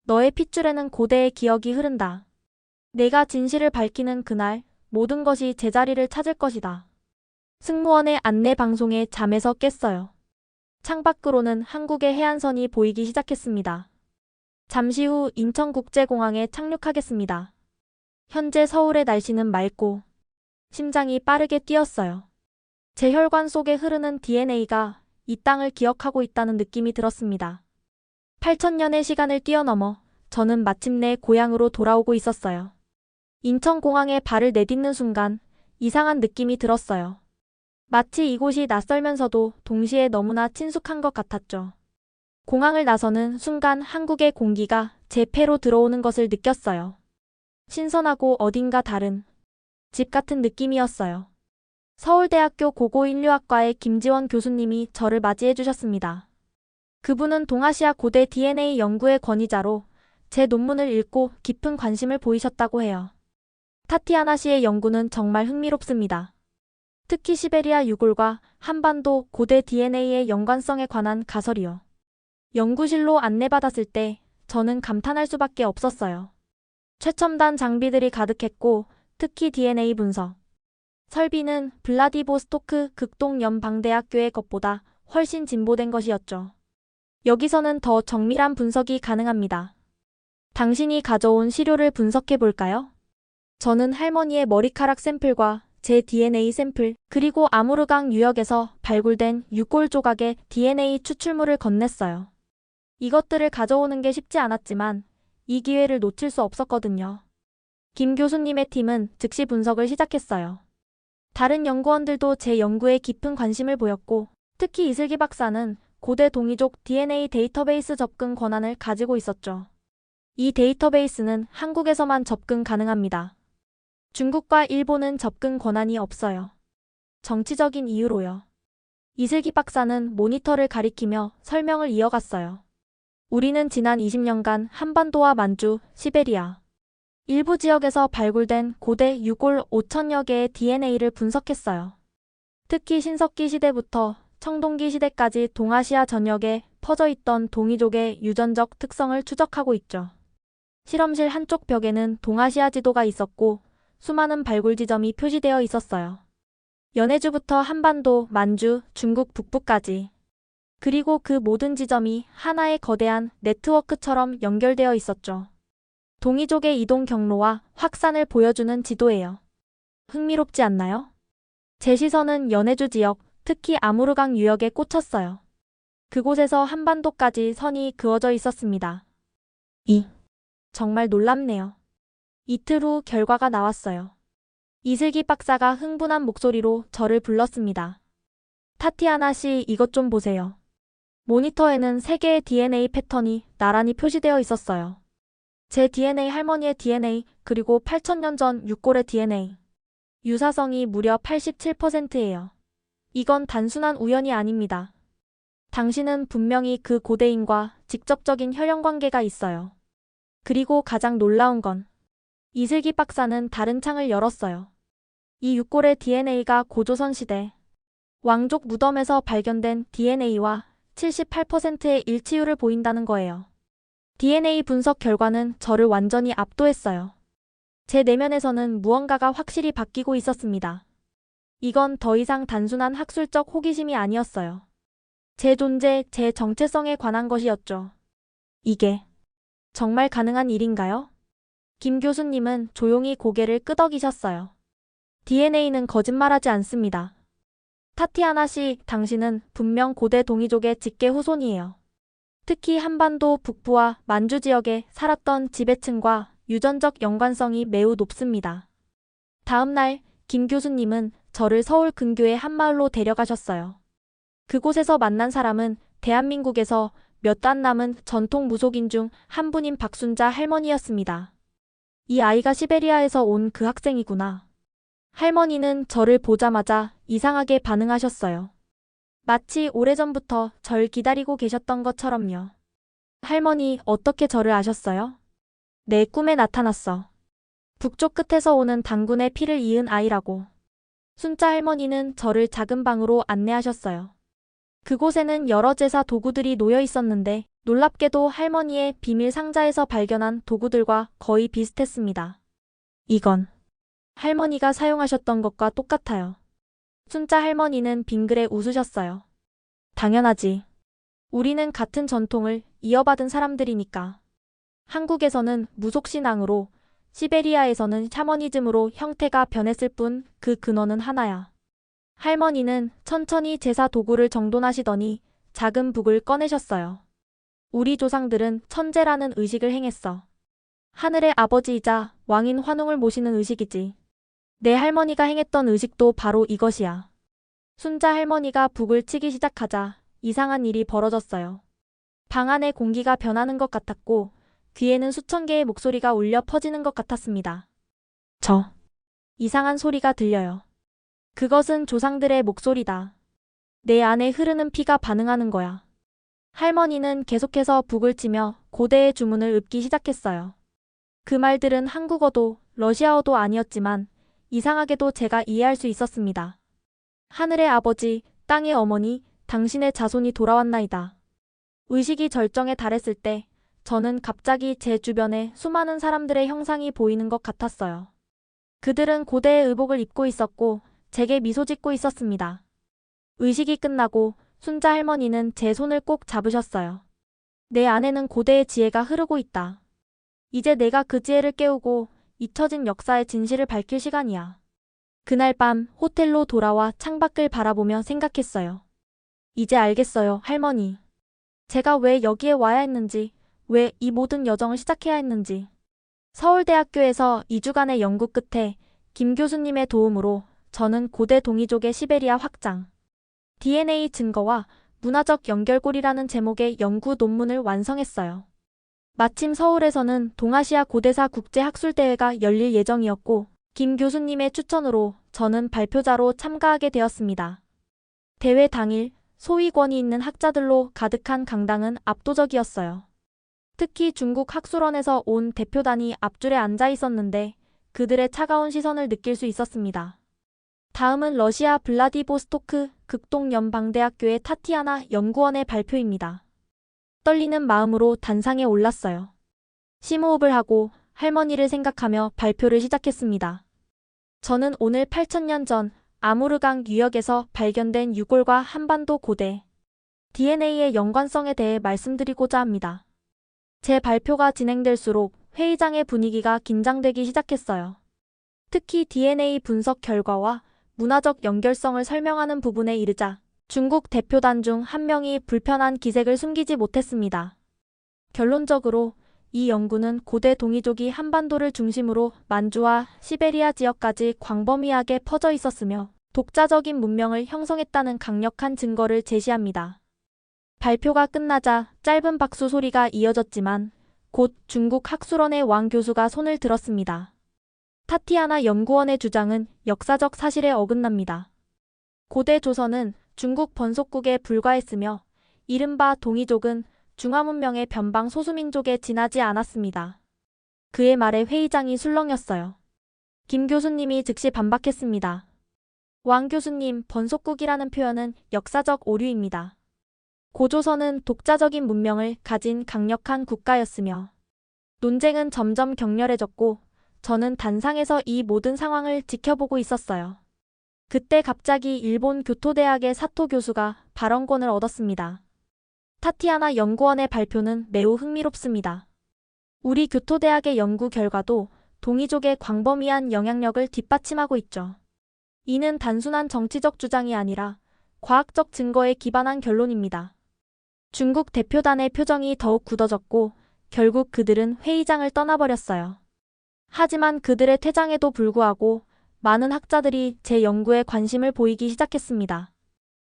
너의 핏줄에는 고대의 기억이 흐른다. 내가 진실을 밝히는 그날 모든 것이 제자리를 찾을 것이다. 승무원의 안내 방송에 잠에서 깼어요. 창밖으로는 한국의 해안선이 보이기 시작했습니다. 잠시 후 인천국제공항에 착륙하겠습니다. 현재 서울의 날씨는 맑고 심장이 빠르게 뛰었어요. 제 혈관 속에 흐르는 DNA가 이 땅을 기억하고 있다는 느낌이 들었습니다. 8,000년의 시간을 뛰어넘어 저는 마침내 고향으로 돌아오고 있었어요. 인천공항에 발을 내딛는 순간 이상한 느낌이 들었어요. 마치 이곳이 낯설면서도 동시에 너무나 친숙한 것 같았죠. 공항을 나서는 순간 한국의 공기가 제 폐로 들어오는 것을 느꼈어요. 신선하고 어딘가 다른 집 같은 느낌이었어요. 서울대학교 고고인류학과의 김지원 교수님이 저를 맞이해 주셨습니다. 그분은 동아시아 고대 DNA 연구의 권위자로 제 논문을 읽고 깊은 관심을 보이셨다고 해요. 타티아나 씨의 연구는 정말 흥미롭습니다. 특히 시베리아 유골과 한반도 고대 DNA의 연관성에 관한 가설이요. 연구실로 안내받았을 때 저는 감탄할 수밖에 없었어요. 최첨단 장비들이 가득했고 특히 DNA 분석 설비는 블라디보스토크 극동연방대학교의 것보다 훨씬 진보된 것이었죠. 여기서는 더 정밀한 분석이 가능합니다. 당신이 가져온 시료를 분석해 볼까요? 저는 할머니의 머리카락 샘플과 제 DNA 샘플, 그리고 아무르강 유역에서 발굴된 유골 조각의 DNA 추출물을 건넸어요. 이것들을 가져오는 게 쉽지 않았지만 이 기회를 놓칠 수 없었거든요. 김 교수님의 팀은 즉시 분석을 시작했어요. 다른 연구원들도 제 연구에 깊은 관심을 보였고, 특히 이슬기 박사는 고대 동이족 DNA 데이터베이스 접근 권한을 가지고 있었죠. 이 데이터베이스는 한국에서만 접근 가능합니다. 중국과 일본은 접근 권한이 없어요. 정치적인 이유로요. 이슬기 박사는 모니터를 가리키며 설명을 이어갔어요. 우리는 지난 20년간 한반도와 만주, 시베리아, 일부 지역에서 발굴된 고대 유골 5천여 개의 DNA를 분석했어요. 특히 신석기 시대부터 청동기 시대까지 동아시아 전역에 퍼져 있던 동이족의 유전적 특성을 추적하고 있죠. 실험실 한쪽 벽에는 동아시아 지도가 있었고 수많은 발굴 지점이 표시되어 있었어요. 연해주부터 한반도, 만주, 중국 북부까지. 그리고 그 모든 지점이 하나의 거대한 네트워크처럼 연결되어 있었죠. 동이족의 이동 경로와 확산을 보여주는 지도예요. 흥미롭지 않나요? 제 시선은 연해주 지역, 특히 아무르강 유역에 꽂혔어요. 그곳에서 한반도까지 선이 그어져 있었습니다. 정말 놀랍네요. 이틀 후 결과가 나왔어요. 이슬기 박사가 흥분한 목소리로 저를 불렀습니다. 타티아나 씨, 이것 좀 보세요. 모니터에는 3개의 DNA 패턴이 나란히 표시되어 있었어요. 제 DNA, 할머니의 DNA, 그리고 8,000년 전 육골의 DNA. 유사성이 무려 87%예요. 이건 단순한 우연이 아닙니다. 당신은 분명히 그 고대인과 직접적인 혈연 관계가 있어요. 그리고 가장 놀라운 건 이슬기 박사는 다른 창을 열었어요. 이 육골의 DNA가 고조선 시대 왕족 무덤에서 발견된 DNA와 78%의 일치율을 보인다는 거예요. DNA 분석 결과는 저를 완전히 압도했어요. 제 내면에서는 무언가가 확실히 바뀌고 있었습니다. 이건 더 이상 단순한 학술적 호기심이 아니었어요. 제 존재, 제 정체성에 관한 것이었죠. 이게 정말 가능한 일인가요? 김 교수님은 조용히 고개를 끄덕이셨어요. DNA는 거짓말하지 않습니다. 타티아나 씨, 당신은 분명 고대 동이족의 직계 후손이에요. 특히 한반도 북부와 만주 지역에 살았던 지배층과 유전적 연관성이 매우 높습니다. 다음 날 김 교수님은 저를 서울 근교의 한 마을로 데려가셨어요. 그곳에서 만난 사람은 대한민국에서 몇 안 남은 전통 무속인 중 한 분인 박순자 할머니였습니다. 이 아이가 시베리아에서 온 그 학생이구나. 할머니는 저를 보자마자 이상하게 반응하셨어요. 마치 오래전부터 절 기다리고 계셨던 것처럼요. 할머니, 어떻게 저를 아셨어요? 내 꿈에 나타났어. 북쪽 끝에서 오는 단군의 피를 이은 아이라고. 순자 할머니는 저를 작은 방으로 안내하셨어요. 그곳에는 여러 제사 도구들이 놓여 있었는데 놀랍게도 할머니의 비밀 상자에서 발견한 도구들과 거의 비슷했습니다. 이건 할머니가 사용하셨던 것과 똑같아요. 순자 할머니는 빙그레 웃으셨어요. 당연하지. 우리는 같은 전통을 이어받은 사람들이니까. 한국에서는 무속신앙으로, 시베리아에서는 샤머니즘으로 형태가 변했을 뿐 그 근원은 하나야. 할머니는 천천히 제사 도구를 정돈하시더니 작은 북을 꺼내셨어요. 우리 조상들은 천재라는 의식을 행했어. 하늘의 아버지이자 왕인 환웅을 모시는 의식이지. 내 할머니가 행했던 의식도 바로 이것이야. 순자 할머니가 북을 치기 시작하자 이상한 일이 벌어졌어요. 방 안의 공기가 변하는 것 같았고 귀에는 수천 개의 목소리가 울려 퍼지는 것 같았습니다. 이상한 소리가 들려요. 그것은 조상들의 목소리다. 내 안에 흐르는 피가 반응하는 거야. 할머니는 계속해서 북을 치며 고대의 주문을 읊기 시작했어요. 그 말들은 한국어도 러시아어도 아니었지만 이상하게도 제가 이해할 수 있었습니다. 하늘의 아버지, 땅의 어머니, 당신의 자손이 돌아왔나이다. 의식이 절정에 달했을 때 저는 갑자기 제 주변에 수많은 사람들의 형상이 보이는 것 같았어요. 그들은 고대의 의복을 입고 있었고 제게 미소 짓고 있었습니다. 의식이 끝나고 순자 할머니는 제 손을 꼭 잡으셨어요. 내 안에는 고대의 지혜가 흐르고 있다. 이제 내가 그 지혜를 깨우고 잊혀진 역사의 진실을 밝힐 시간이야. 그날 밤 호텔로 돌아와 창밖을 바라보며 생각했어요. 이제 알겠어요, 할머니. 제가 왜 여기에 와야 했는지, 왜 이 모든 여정을 시작해야 했는지. 서울대학교에서 2주간의 연구 끝에 김 교수님의 도움으로 저는 고대 동이족의 시베리아 확장, DNA 증거와 문화적 연결고리라는 제목의 연구 논문을 완성했어요. 마침 서울에서는 동아시아 고대사 국제학술대회가 열릴 예정이었고 김 교수님의 추천으로 저는 발표자로 참가하게 되었습니다. 대회 당일 소위 권위 있는 학자들로 가득한 강당은 압도적이었어요. 특히 중국 학술원에서 온 대표단이 앞줄에 앉아 있었는데 그들의 차가운 시선을 느낄 수 있었습니다. 다음은 러시아 블라디보스토크 극동연방대학교의 타티아나 연구원의 발표입니다. 떨리는 마음으로 단상에 올랐어요. 심호흡을 하고 할머니를 생각하며 발표를 시작했습니다. 저는 오늘 8,000년 전 아무르강 유역에서 발견된 유골과 한반도 고대 DNA의 연관성에 대해 말씀드리고자 합니다. 제 발표가 진행될수록 회의장의 분위기가 긴장되기 시작했어요. 특히 DNA 분석 결과와 문화적 연결성을 설명하는 부분에 이르자 중국 대표단 중 한 명이 불편한 기색을 숨기지 못했습니다. 결론적으로 이 연구는 고대 동이족이 한반도를 중심으로 만주와 시베리아 지역까지 광범위하게 퍼져 있었으며 독자적인 문명을 형성했다는 강력한 증거를 제시합니다. 발표가 끝나자 짧은 박수 소리가 이어졌지만 곧 중국 학술원의 왕 교수가 손을 들었습니다. 타티아나 연구원의 주장은 역사적 사실에 어긋납니다. 고대 조선은 중국 번속국에 불과했으며 이른바 동이족은 중화문명의 변방 소수민족에 지나지 않았습니다. 그의 말에 회의장이 술렁였어요. 김 교수님이 즉시 반박했습니다. 왕 교수님, 번속국이라는 표현은 역사적 오류입니다. 고조선은 독자적인 문명을 가진 강력한 국가였으며 논쟁은 점점 격렬해졌고 저는 단상에서 이 모든 상황을 지켜보고 있었어요. 그때 갑자기 일본 교토대학의 사토 교수가 발언권을 얻었습니다. 타티아나 연구원의 발표는 매우 흥미롭습니다. 우리 교토대학의 연구 결과도 동이족의 광범위한 영향력을 뒷받침하고 있죠. 이는 단순한 정치적 주장이 아니라 과학적 증거에 기반한 결론입니다. 중국 대표단의 표정이 더욱 굳어졌고 결국 그들은 회의장을 떠나버렸어요. 하지만 그들의 퇴장에도 불구하고 많은 학자들이 제 연구에 관심을 보이기 시작했습니다.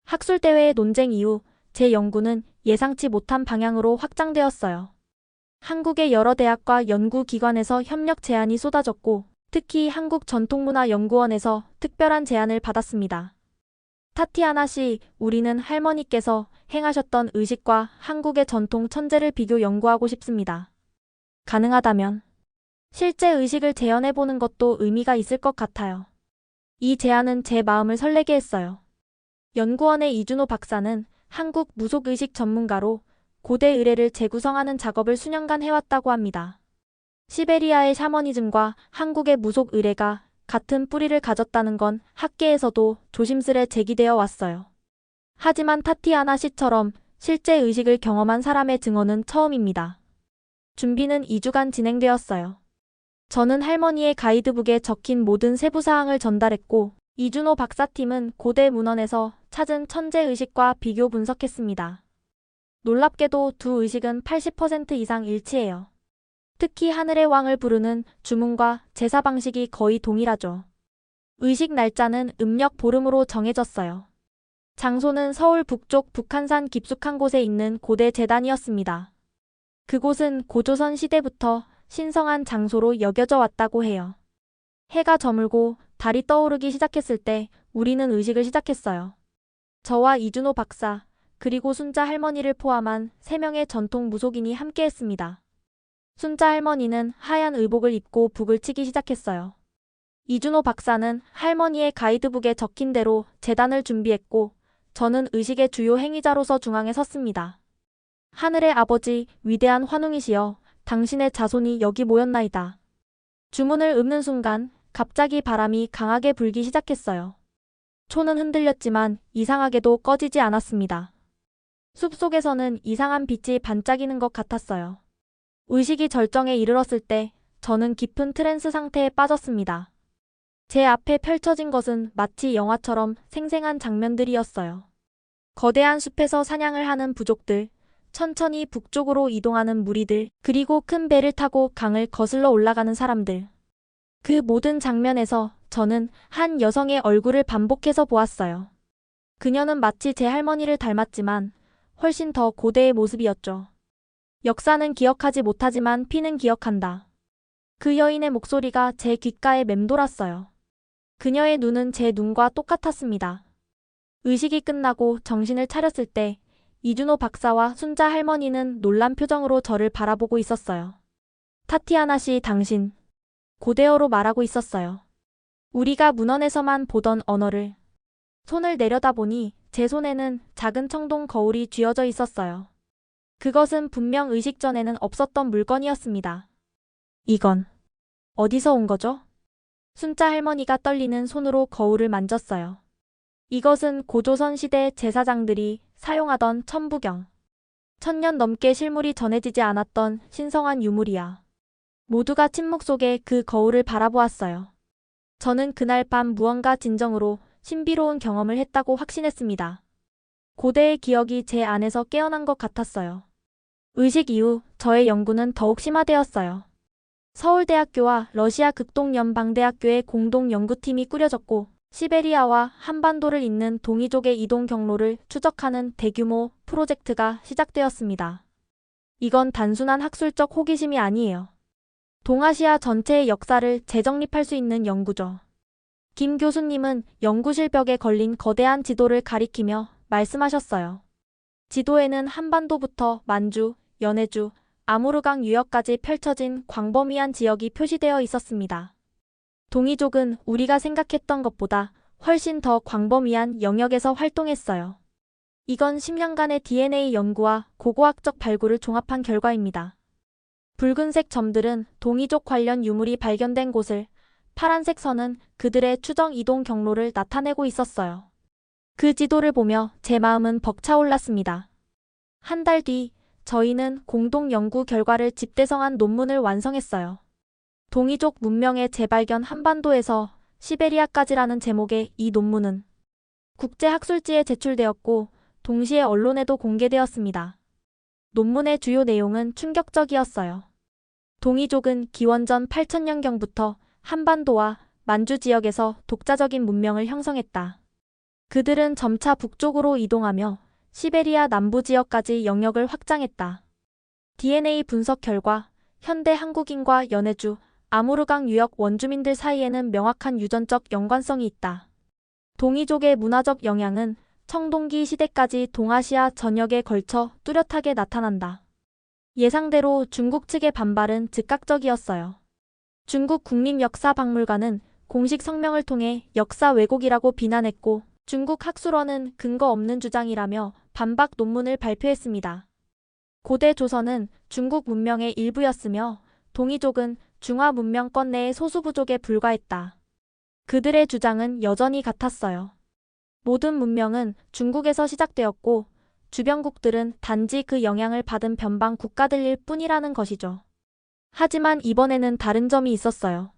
학술대회의 논쟁 이후 제 연구는 예상치 못한 방향으로 확장되었어요. 한국의 여러 대학과 연구기관에서 협력 제안이 쏟아졌고 특히 한국전통문화연구원에서 특별한 제안을 받았습니다. 타티아나 씨, 우리는 할머니께서 행하셨던 의식과 한국의 전통 천재를 비교 연구하고 싶습니다. 가능하다면 실제 의식을 재현해보는 것도 의미가 있을 것 같아요. 이 제안은 제 마음을 설레게 했어요. 연구원의 이준호 박사는 한국 무속의식 전문가로 고대 의례를 재구성하는 작업을 수년간 해왔다고 합니다. 시베리아의 샤머니즘과 한국의 무속 의례가 같은 뿌리를 가졌다는 건 학계에서도 조심스레 제기되어 왔어요. 하지만 타티아나 씨처럼 실제 의식을 경험한 사람의 증언은 처음입니다. 준비는 2주간 진행되었어요. 저는 할머니의 가이드북에 적힌 모든 세부사항을 전달했고 이준호 박사팀은 고대 문헌에서 찾은 천재 의식과 비교 분석했습니다. 놀랍게도 두 의식은 80% 이상 일치해요. 특히 하늘의 왕을 부르는 주문과 제사 방식이 거의 동일하죠. 의식 날짜는 음력 보름으로 정해졌어요. 장소는 서울 북쪽 북한산 깊숙한 곳에 있는 고대 제단이었습니다. 그곳은 고조선 시대부터 신성한 장소로 여겨져 왔다고 해요. 해가 저물고 달이 떠오르기 시작했을 때 우리는 의식을 시작했어요. 저와 이준호 박사, 그리고 순자 할머니를 포함한 3명의 전통 무속인이 함께했습니다. 순자 할머니는 하얀 의복을 입고 북을 치기 시작했어요. 이준호 박사는 할머니의 가이드북에 적힌 대로 제단을 준비했고, 저는 의식의 주요 행위자로서 중앙에 섰습니다. 하늘의 아버지, 위대한 환웅이시여, 당신의 자손이 여기 모였나이다. 주문을 읊는 순간 갑자기 바람이 강하게 불기 시작했어요. 초는 흔들렸지만 이상하게도 꺼지지 않았습니다. 숲속에서는 이상한 빛이 반짝이는 것 같았어요. 의식이 절정에 이르렀을 때 저는 깊은 트랜스 상태에 빠졌습니다. 제 앞에 펼쳐진 것은 마치 영화처럼 생생한 장면들이었어요. 거대한 숲에서 사냥을 하는 부족들, 천천히 북쪽으로 이동하는 무리들, 그리고 큰 배를 타고 강을 거슬러 올라가는 사람들. 그 모든 장면에서 저는 한 여성의 얼굴을 반복해서 보았어요. 그녀는 마치 제 할머니를 닮았지만 훨씬 더 고대의 모습이었죠. 역사는 기억하지 못하지만 피는 기억한다. 그 여인의 목소리가 제 귓가에 맴돌았어요. 그녀의 눈은 제 눈과 똑같았습니다. 의식이 끝나고 정신을 차렸을 때 이준호 박사와 순자 할머니는 놀란 표정으로 저를 바라보고 있었어요. 타티아나 씨, 당신. 고대어로 말하고 있었어요. 우리가 문헌에서만 보던 언어를. 손을 내려다보니 제 손에는 작은 청동 거울이 쥐어져 있었어요. 그것은 분명 의식 전에는 없었던 물건이었습니다. 이건 어디서 온 거죠? 순자 할머니가 떨리는 손으로 거울을 만졌어요. 이것은 고조선 시대 제사장들이 사용하던 천부경. 1000년 넘게 실물이 전해지지 않았던 신성한 유물이야. 모두가 침묵 속에 그 거울을 바라보았어요. 저는 그날 밤 무언가 진정으로 신비로운 경험을 했다고 확신했습니다. 고대의 기억이 제 안에서 깨어난 것 같았어요. 의식 이후 저의 연구는 더욱 심화되었어요. 서울대학교와 러시아 극동연방대학교의 공동 연구팀이 꾸려졌고, 시베리아와 한반도를 잇는 동이족의 이동 경로를 추적하는 대규모 프로젝트가 시작되었습니다. 이건 단순한 학술적 호기심이 아니에요. 동아시아 전체의 역사를 재정립할 수 있는 연구죠. 김 교수님은 연구실 벽에 걸린 거대한 지도를 가리키며 말씀하셨어요. 지도에는 한반도부터 만주, 연해주, 아무르강 유역까지 펼쳐진 광범위한 지역이 표시되어 있었습니다. 동이족은 우리가 생각했던 것보다 훨씬 더 광범위한 영역에서 활동했어요. 이건 10년간의 DNA 연구와 고고학적 발굴을 종합한 결과입니다. 붉은색 점들은 동이족 관련 유물이 발견된 곳을, 파란색 선은 그들의 추정 이동 경로를 나타내고 있었어요. 그 지도를 보며 제 마음은 벅차올랐습니다. 한 달 뒤 저희는 공동 연구 결과를 집대성한 논문을 완성했어요. 동이족 문명의 재발견 한반도에서 시베리아까지라는 제목의 이 논문은 국제학술지에 제출되었고 동시에 언론에도 공개되었습니다. 논문의 주요 내용은 충격적이었어요. 동이족은 기원전 8000년경부터 한반도와 만주 지역에서 독자적인 문명을 형성했다. 그들은 점차 북쪽으로 이동하며 시베리아 남부 지역까지 영역을 확장했다. DNA 분석 결과 현대 한국인과 연해주, 아무르강 유역 원주민들 사이에는 명확한 유전적 연관성이 있다. 동이족의 문화적 영향은 청동기 시대까지 동아시아 전역에 걸쳐 뚜렷하게 나타난다. 예상대로 중국 측의 반발은 즉각적이었어요. 중국 국립역사박물관은 공식 성명을 통해 역사 왜곡이라고 비난했고, 중국 학술원은 근거 없는 주장이라며 반박 논문을 발표했습니다. 고대 조선은 중국 문명의 일부였으며 동이족은 중화 문명권 내의 소수 부족에 불과했다. 그들의 주장은 여전히 같았어요. 모든 문명은 중국에서 시작되었고 주변국들은 단지 그 영향을 받은 변방 국가들일 뿐이라는 것이죠. 하지만 이번에는 다른 점이 있었어요.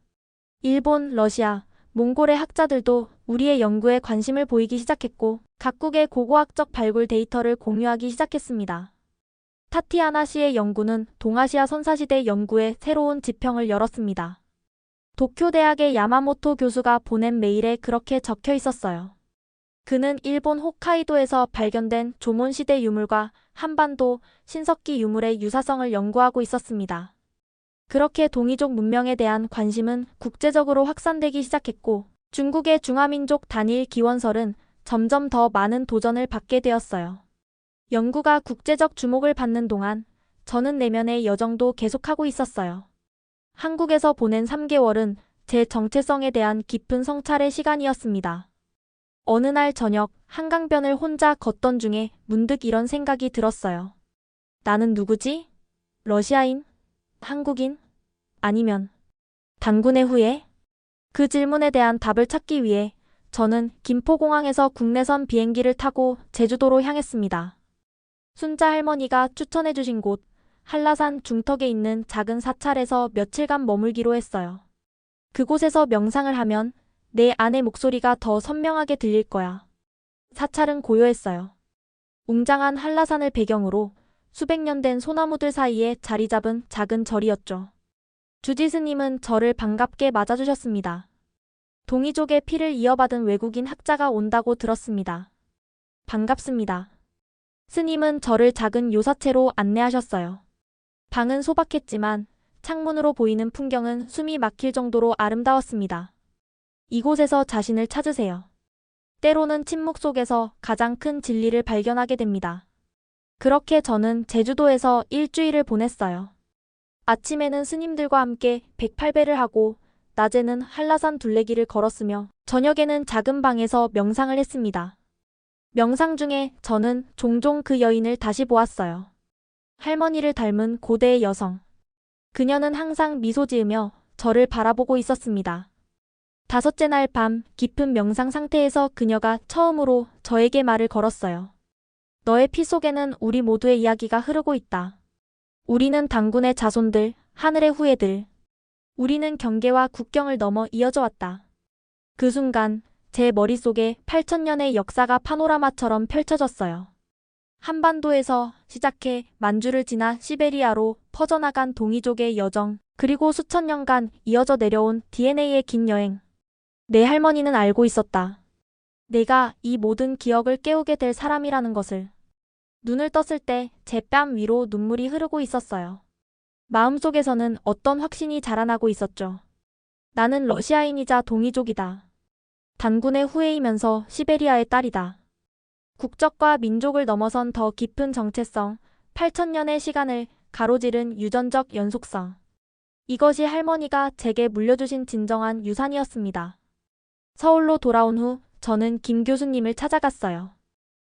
일본, 러시아, 몽골의 학자들도 우리의 연구에 관심을 보이기 시작했고 각국의 고고학적 발굴 데이터를 공유하기 시작했습니다. 타티아나 씨의 연구는 동아시아 선사시대 연구의 새로운 지평을 열었습니다. 도쿄 대학의 야마모토 교수가 보낸 메일에 그렇게 적혀 있었어요. 그는 일본 홋카이도에서 발견된 조몬시대 유물과 한반도 신석기 유물의 유사성을 연구하고 있었습니다. 그렇게 동이족 문명에 대한 관심은 국제적으로 확산되기 시작했고 중국의 중화민족 단일 기원설은 점점 더 많은 도전을 받게 되었어요. 연구가 국제적 주목을 받는 동안 저는 내면의 여정도 계속하고 있었어요. 한국에서 보낸 3개월은 제 정체성에 대한 깊은 성찰의 시간이었습니다. 어느 날 저녁 한강변을 혼자 걷던 중에 문득 이런 생각이 들었어요. 나는 누구지? 러시아인? 한국인? 아니면 단군의 후예? 그 질문에 대한 답을 찾기 위해 저는 김포공항에서 국내선 비행기를 타고 제주도로 향했습니다. 순자 할머니가 추천해 주신 곳 한라산 중턱에 있는 작은 사찰에서 며칠간 머물기로 했어요. 그곳에서 명상을 하면 내 안의 목소리가 더 선명하게 들릴 거야. 사찰은 고요했어요. 웅장한 한라산을 배경으로 수백 년 된 소나무들 사이에 자리 잡은 작은 절이었죠. 주지 스님은 저를 반갑게 맞아주셨습니다. 동이족의 피를 이어받은 외국인 학자가 온다고 들었습니다. 반갑습니다. 스님은 저를 작은 요사채로 안내하셨어요. 방은 소박했지만 창문으로 보이는 풍경은 숨이 막힐 정도로 아름다웠습니다. 이곳에서 자신을 찾으세요. 때로는 침묵 속에서 가장 큰 진리를 발견하게 됩니다. 그렇게 저는 제주도에서 일주일을 보냈어요. 아침에는 스님들과 함께 108배를 하고 낮에는 한라산 둘레길을 걸었으며 저녁에는 작은 방에서 명상을 했습니다. 명상 중에 저는 종종 그 여인을 다시 보았어요. 할머니를 닮은 고대의 여성. 그녀는 항상 미소 지으며 저를 바라보고 있었습니다. 다섯째 날 밤 깊은 명상 상태에서 그녀가 처음으로 저에게 말을 걸었어요. 너의 피 속에는 우리 모두의 이야기가 흐르고 있다. 우리는 단군의 자손들, 하늘의 후예들. 우리는 경계와 국경을 넘어 이어져 왔다. 그 순간 제 머릿속에 8,000년의 역사가 파노라마처럼 펼쳐졌어요. 한반도에서 시작해 만주를 지나 시베리아로 퍼져나간 동이족의 여정, 그리고 수천 년간 이어져 내려온 DNA의 긴 여행. 내 할머니는 알고 있었다. 내가 이 모든 기억을 깨우게 될 사람이라는 것을. 눈을 떴을 때 제 뺨 위로 눈물이 흐르고 있었어요. 마음속에서는 어떤 확신이 자라나고 있었죠. 나는 러시아인이자 동이족이다. 단군의 후예이면서 시베리아의 딸이다. 국적과 민족을 넘어선 더 깊은 정체성, 8,000년의 시간을 가로지른 유전적 연속성. 이것이 할머니가 제게 물려주신 진정한 유산이었습니다. 서울로 돌아온 후 저는 김 교수님을 찾아갔어요.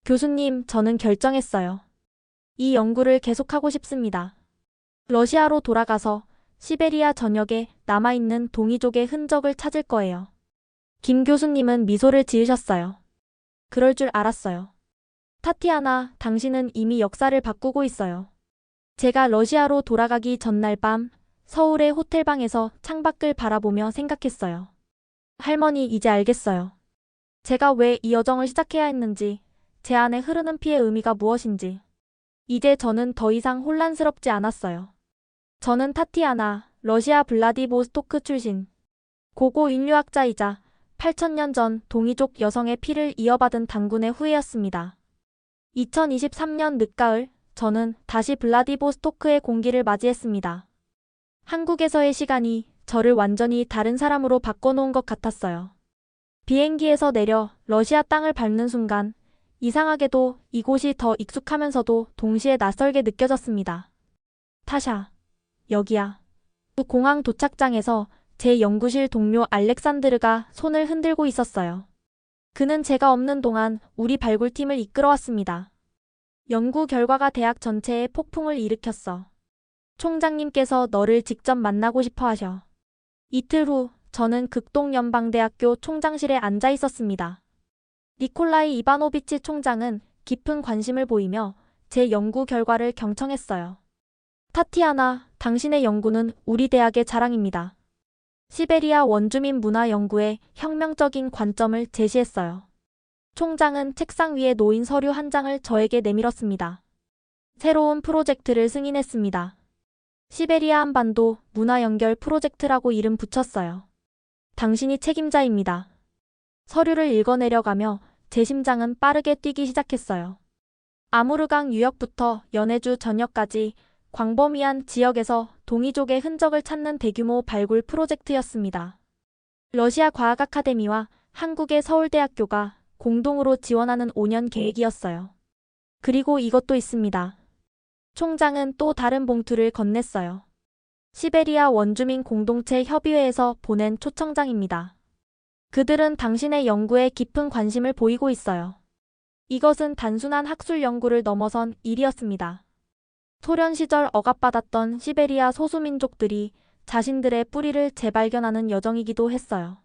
교수님, 저는 결정했어요. 이 연구를 계속하고 싶습니다. 러시아로 돌아가서 시베리아 전역에 남아있는 동이족의 흔적을 찾을 거예요. 김 교수님은 미소를 지으셨어요. 그럴 줄 알았어요. 타티아나, 당신은 이미 역사를 바꾸고 있어요. 제가 러시아로 돌아가기 전날 밤 서울의 호텔방에서 창밖을 바라보며 생각했어요. 할머니, 이제 알겠어요. 제가 왜 이 여정을 시작해야 했는지, 제 안에 흐르는 피의 의미가 무엇인지. 이제 저는 더 이상 혼란스럽지 않았어요. 저는 타티아나, 러시아 블라디보스토크 출신. 고고 인류학자이자 8,000년 전 동이족 여성의 피를 이어받은 단군의 후예였습니다. 2023년 늦가을, 저는 다시 블라디보스토크의 공기를 맞이했습니다. 한국에서의 시간이 저를 완전히 다른 사람으로 바꿔놓은 것 같았어요. 비행기에서 내려 러시아 땅을 밟는 순간 이상하게도 이곳이 더 익숙하면서도 동시에 낯설게 느껴졌습니다. 타샤, 여기야. 공항 도착장에서 제 연구실 동료 알렉산드르가 손을 흔들고 있었어요. 그는 제가 없는 동안 우리 발굴팀을 이끌어왔습니다. 연구 결과가 대학 전체에 폭풍을 일으켰어. 총장님께서 너를 직접 만나고 싶어 하셔. 이틀 후 저는 극동연방대학교 총장실에 앉아 있었습니다. 니콜라이 이바노비치 총장은 깊은 관심을 보이며 제 연구 결과를 경청했어요. 타티아나, 당신의 연구는 우리 대학의 자랑입니다. 시베리아 원주민 문화 연구에 혁명적인 관점을 제시했어요. 총장은 책상 위에 놓인 서류 한 장을 저에게 내밀었습니다. 새로운 프로젝트를 승인했습니다. 시베리아 한반도 문화 연결 프로젝트라고 이름 붙였어요. 당신이 책임자입니다. 서류를 읽어내려가며 제 심장은 빠르게 뛰기 시작했어요. 아무르강 유역부터 연해주 전역까지 광범위한 지역에서 동이족의 흔적을 찾는 대규모 발굴 프로젝트였습니다. 러시아 과학 아카데미와 한국의 서울대학교가 공동으로 지원하는 5년 계획이었어요. 그리고 이것도 있습니다. 총장은 또 다른 봉투를 건넸어요. 시베리아 원주민 공동체 협의회에서 보낸 초청장입니다. 그들은 당신의 연구에 깊은 관심을 보이고 있어요. 이것은 단순한 학술 연구를 넘어선 일이었습니다. 소련 시절 억압받았던 시베리아 소수민족들이 자신들의 뿌리를 재발견하는 여정이기도 했어요.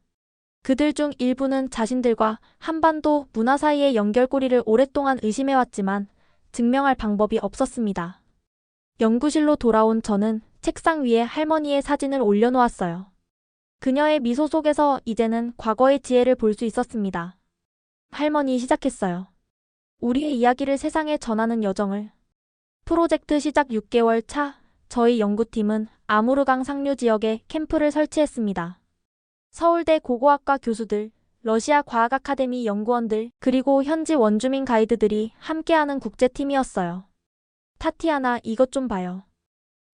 그들 중 일부는 자신들과 한반도 문화 사이의 연결고리를 오랫동안 의심해왔지만 증명할 방법이 없었습니다. 연구실로 돌아온 저는 책상 위에 할머니의 사진을 올려놓았어요. 그녀의 미소 속에서 이제는 과거의 지혜를 볼 수 있었습니다. 할머니 시작했어요. 우리의 이야기를 세상에 전하는 여정을. 프로젝트 시작 6개월 차, 저희 연구팀은 아무르강 상류 지역에 캠프를 설치했습니다. 서울대 고고학과 교수들, 러시아 과학 아카데미 연구원들, 그리고 현지 원주민 가이드들이 함께하는 국제팀이었어요. 타티아나, 이것 좀 봐요.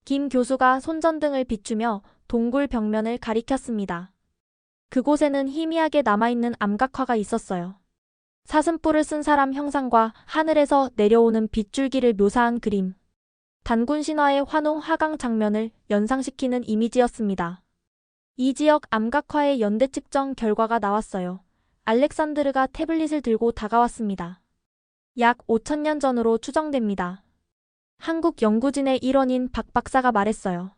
김 교수가 손전등을 비추며 동굴 벽면을 가리켰습니다. 그곳에는 희미하게 남아있는 암각화가 있었어요. 사슴뿔을 쓴 사람 형상과 하늘에서 내려오는 빗줄기를 묘사한 그림. 단군 신화의 환웅 하강 장면을 연상시키는 이미지였습니다. 이 지역 암각화의 연대 측정 결과가 나왔어요. 알렉산드르가 태블릿을 들고 다가왔습니다. 약 5,000년 전으로 추정됩니다. 한국 연구진의 일원인 박 박사가 말했어요.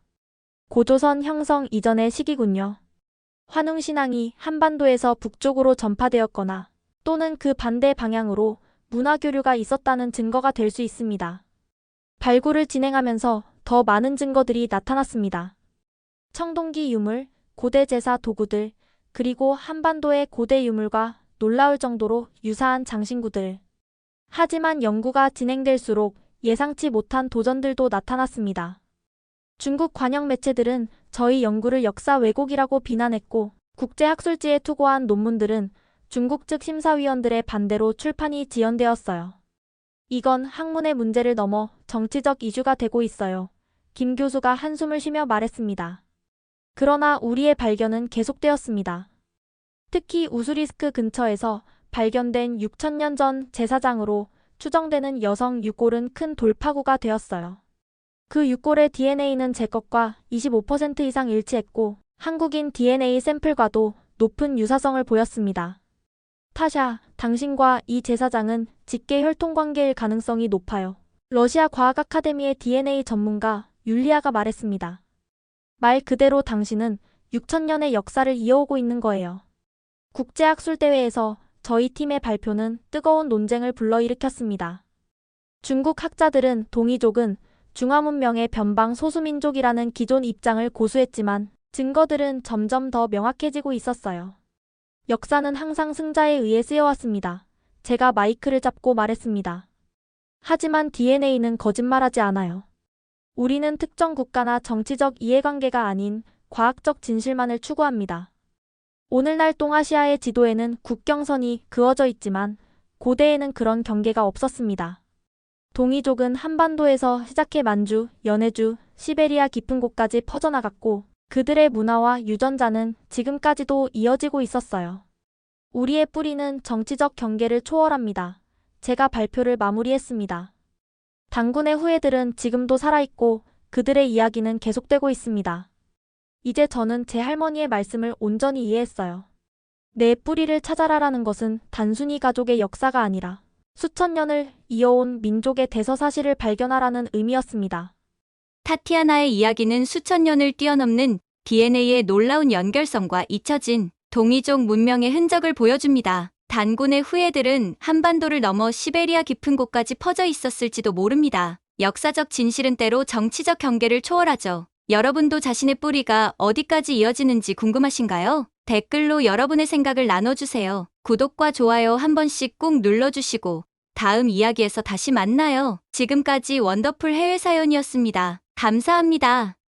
고조선 형성 이전의 시기군요. 환웅 신앙이 한반도에서 북쪽으로 전파되었거나 또는 그 반대 방향으로 문화 교류가 있었다는 증거가 될 수 있습니다. 발굴을 진행하면서 더 많은 증거들이 나타났습니다. 청동기 유물, 고대 제사 도구들, 그리고 한반도의 고대 유물과 놀라울 정도로 유사한 장신구들. 하지만 연구가 진행될수록 예상치 못한 도전들도 나타났습니다. 중국 관영 매체들은 저희 연구를 역사 왜곡이라고 비난했고, 국제학술지에 투고한 논문들은 중국 측 심사위원들의 반대로 출판이 지연되었어요. 이건 학문의 문제를 넘어 정치적 이슈가 되고 있어요. 김 교수가 한숨을 쉬며 말했습니다. 그러나 우리의 발견은 계속되었습니다. 특히 우수리스크 근처에서 발견된 6,000년 전 제사장으로 추정되는 여성 유골은 큰 돌파구가 되었어요. 그 유골의 DNA는 제 것과 25% 이상 일치했고 한국인 DNA 샘플과도 높은 유사성을 보였습니다. 타샤, 당신과 이 제사장은 직계 혈통관계일 가능성이 높아요. 러시아 과학 아카데미의 DNA 전문가 율리아가 말했습니다. 말 그대로 당신은 6,000년의 역사를 이어오고 있는 거예요. 국제학술대회에서 저희 팀의 발표는 뜨거운 논쟁을 불러일으켰습니다. 중국 학자들은 동이족은 중화문명의 변방 소수민족이라는 기존 입장을 고수했지만 증거들은 점점 더 명확해지고 있었어요. 역사는 항상 승자에 의해 쓰여왔습니다. 제가 마이크를 잡고 말했습니다. 하지만 DNA는 거짓말하지 않아요. 우리는 특정 국가나 정치적 이해관계가 아닌 과학적 진실만을 추구합니다. 오늘날 동아시아의 지도에는 국경선이 그어져 있지만 고대에는 그런 경계가 없었습니다. 동이족은 한반도에서 시작해 만주, 연해주, 시베리아 깊은 곳까지 퍼져나갔고 그들의 문화와 유전자는 지금까지도 이어지고 있었어요. 우리의 뿌리는 정치적 경계를 초월합니다. 제가 발표를 마무리했습니다. 단군의 후예들은 지금도 살아있고 그들의 이야기는 계속되고 있습니다. 이제 저는 제 할머니의 말씀을 온전히 이해했어요. 내 뿌리를 찾아라라는 것은 단순히 가족의 역사가 아니라 수천 년을 이어온 민족의 대서사실을 발견하라는 의미였습니다. 타티아나의 이야기는 수천 년을 뛰어넘는 DNA의 놀라운 연결성과 잊혀진 동이족 문명의 흔적을 보여줍니다. 단군의 후예들은 한반도를 넘어 시베리아 깊은 곳까지 퍼져 있었을지도 모릅니다. 역사적 진실은 때로 정치적 경계를 초월하죠. 여러분도 자신의 뿌리가 어디까지 이어지는지 궁금하신가요? 댓글로 여러분의 생각을 나눠주세요. 구독과 좋아요 한 번씩 꾹 눌러주시고 다음 이야기에서 다시 만나요. 지금까지 원더풀 해외 사연이었습니다. 감사합니다.